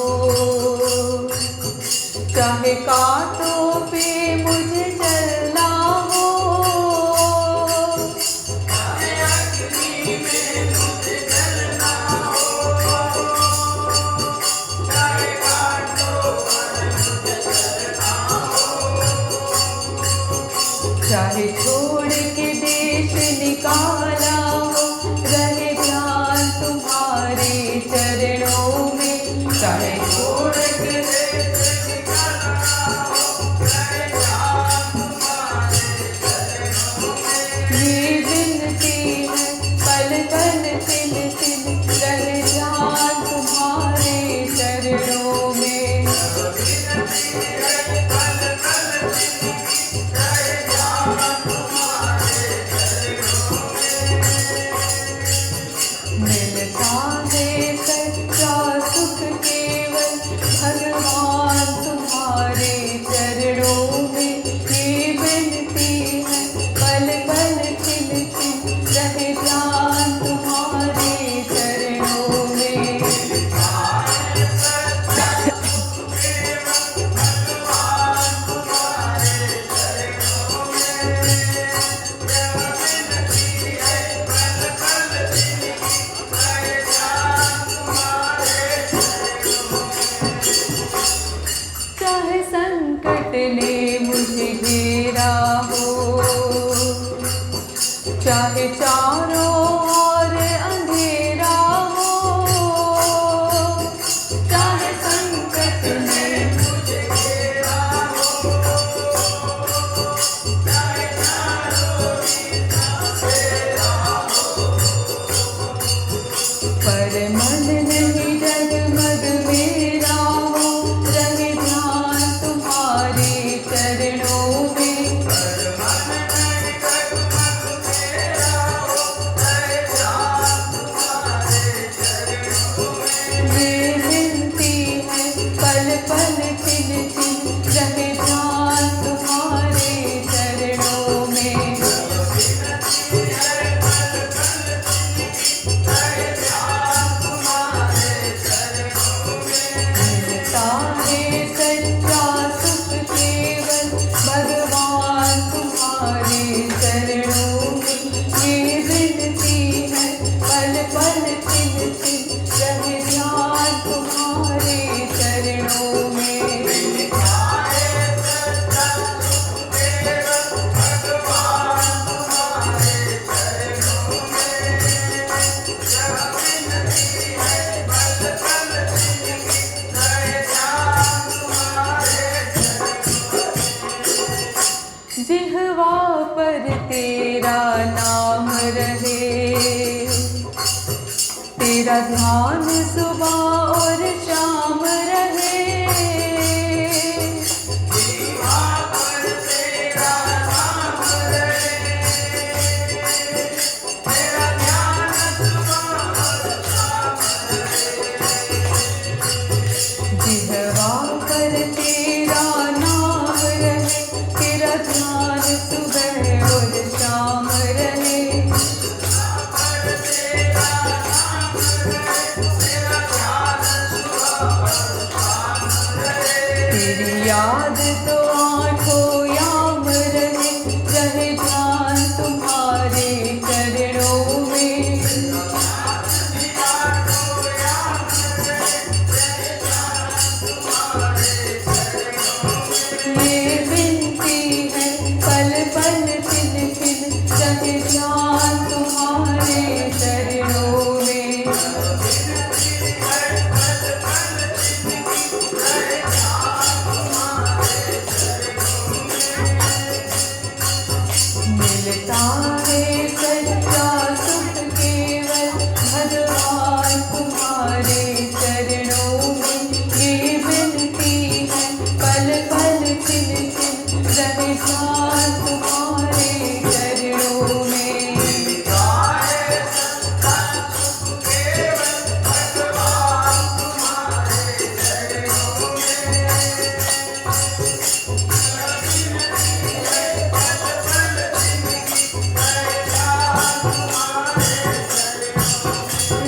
चाहे कांटों पे मुझे चलना हो, चाहे अग्नि में मुझे चरणों में, चाहे छोड़ के ये विनती है पल पल तिल तिल रह जान तुम्हारे चरणों में। मिलता है सच्चा सुख केवल भगवान तुम्हारे चरणों में। ये विनती है पल पल तिल तिल रह जान तुम्हारे चरणों में। चाहे संकट ने मुझे घेरा हो, चाहे चारों ओर अंधेरा हो, चाहे संकट ने मुझे घेरा हो, चाहे चारों अंधेरा हो, पर मन नहीं जगमग मेरा हो, रहे ध्यान तुम्हारे चरणों में। ये विनती है पल पल तिल तिल रहे ध्यान तुम्हारे चरणों में। मिलता है सच्चा सुख केवल भगवान तुम्हारे चरणों में। ये विनती है पल पल तिल तिल रहे ध्यान तुम्हारे चरणों में। जिह्वा पर तेरा नाम रहे, तेरा ध्यान सुबह और शाम रहे। जिह्वा पर तेरा नाम रहे, तेरा ध्यान सुबह और शाम रहे। जिह्वा पर तेरा नाम रहे, तेरा ध्यान सुबह और शाम रहे। तेरी याद तो आंखों याम रहे, रहे ध्यान तुम्हारे चरणों में। ये विनती है पल पल तिल तिल रहे ध्यान तुम्हारे चरणों में। मिलता है सच्चा सुख केवल भगवान तुम्हारे चरणों में। ये विनती है पल पल तिल तिल रहे ध्यान तुम्हारे चरणों में।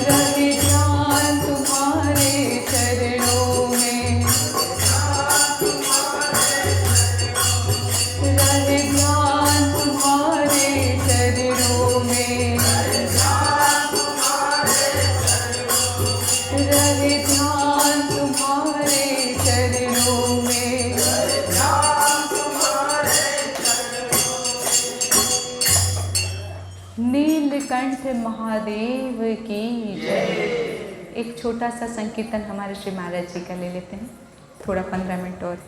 रहे ध्यान तुम्हारे चरणों में। रहे ध्यान तुम्हारे चरणों में। रहे ध्यान तुम्हारे चरणों में। नीलकंठ महादेव की जय। एक छोटा सा संकीर्तन हमारे श्री महाराज जी का ले लेते हैं, थोड़ा 15 मिनट और।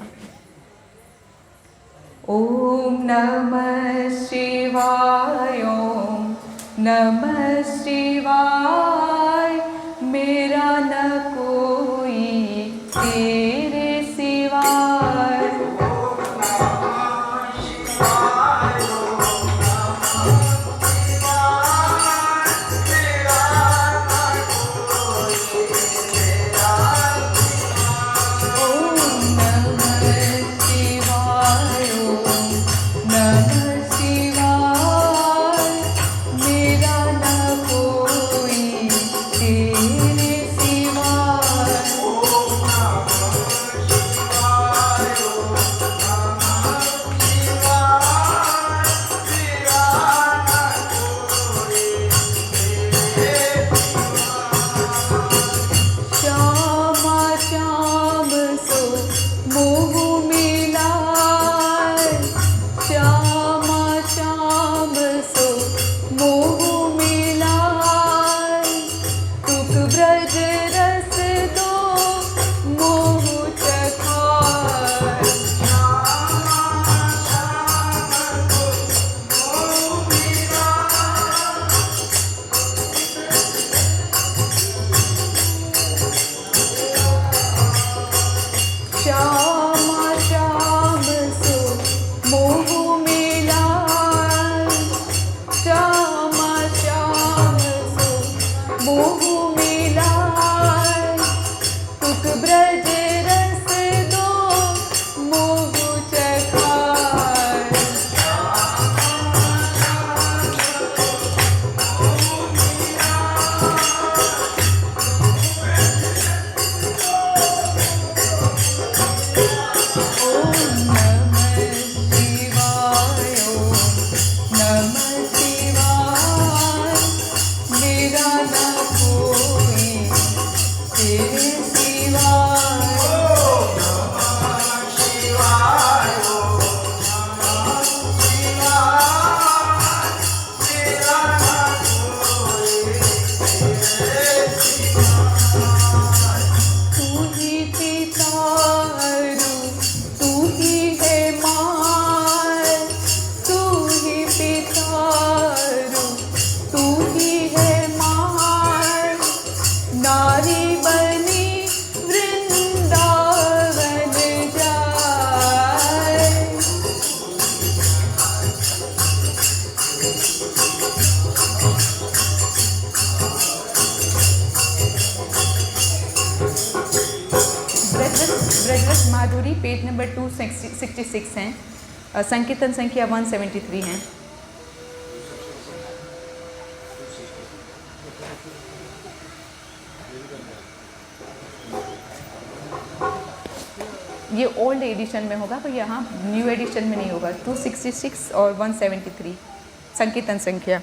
ओम नमः शिवाय, ओम नमः शिवाय, मेरा न कोई तेरे सिवाय। ब्रजरस माधुरी पेज नंबर 266 हैं, संकीर्तन संख्या 173 हैं। ये ओल्ड एडिशन में होगा, पर यहाँ न्यू एडिशन में नहीं होगा। 266 और 173 संकीर्तन संख्या।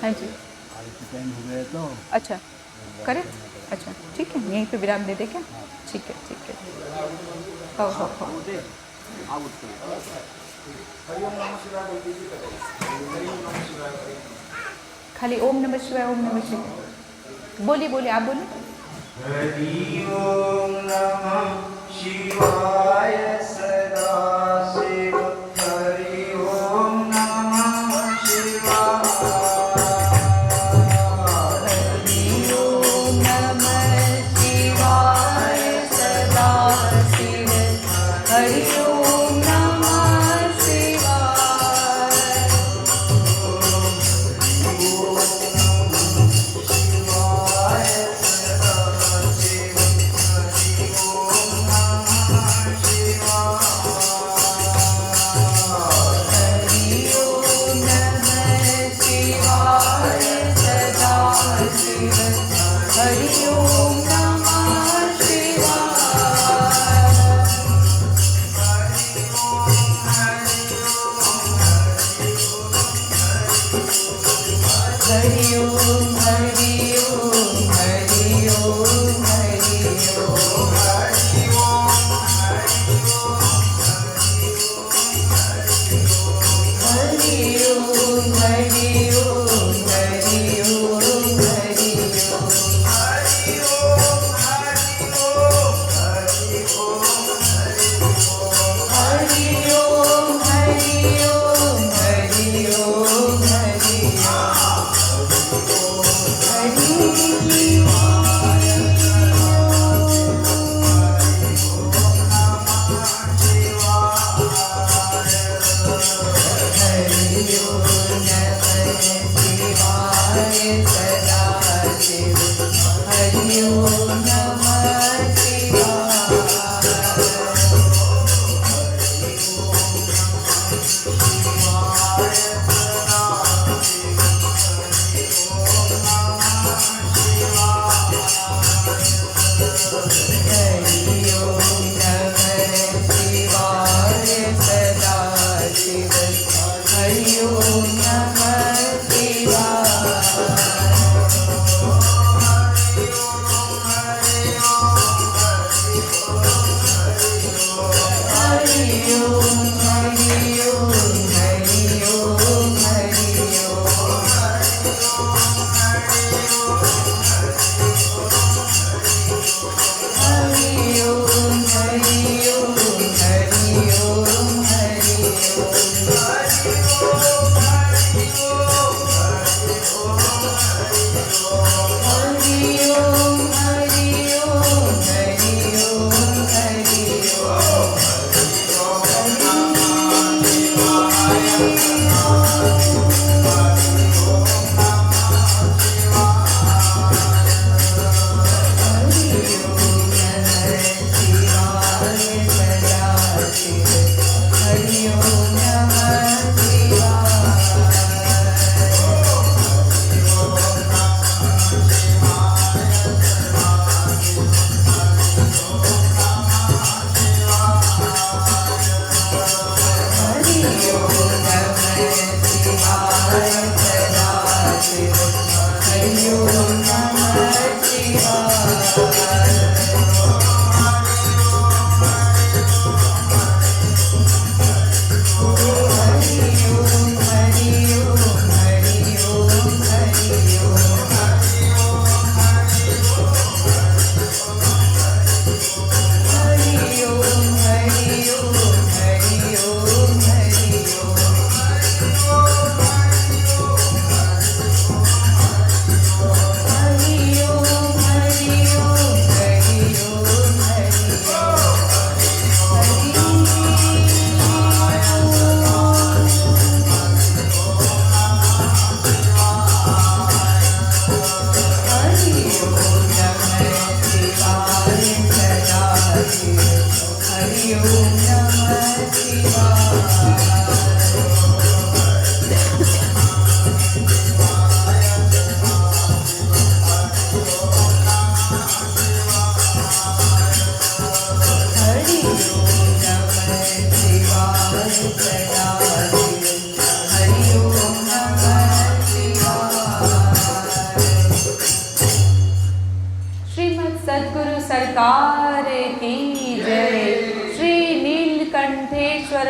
हाँ जी, टाइम हो गया तो अच्छा करें, अच्छा ठीक है, यहीं पे विराम दे दे क्या? ठीक है ठीक है, हो। खाली ओम नमः शिवाय, ओम नमः शिवाय बोलिए, बोलिए आप बोलिए। हरि ओम नमः शिवाय सदा शिव, हरि ओम नमः शिवाय, हरि ओम नमः शिवाय सदा शिव, हरि ओम नमः शिवाय, हरि ओम नमः शिवाय, हरि ओम हरि ओम हरि ओम हरि ओम, हरि ओम नमः शिवाय।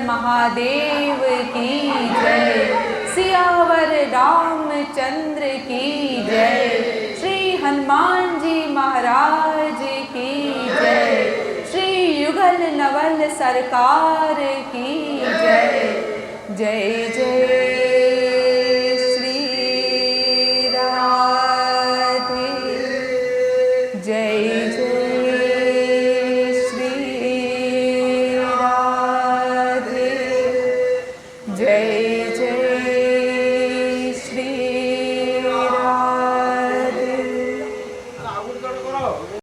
महादेव की जय। सियावर रामचंद्र की जय। श्री हनुमान जी महाराज की जय। श्री युगल नवल सरकार की जय। जय जय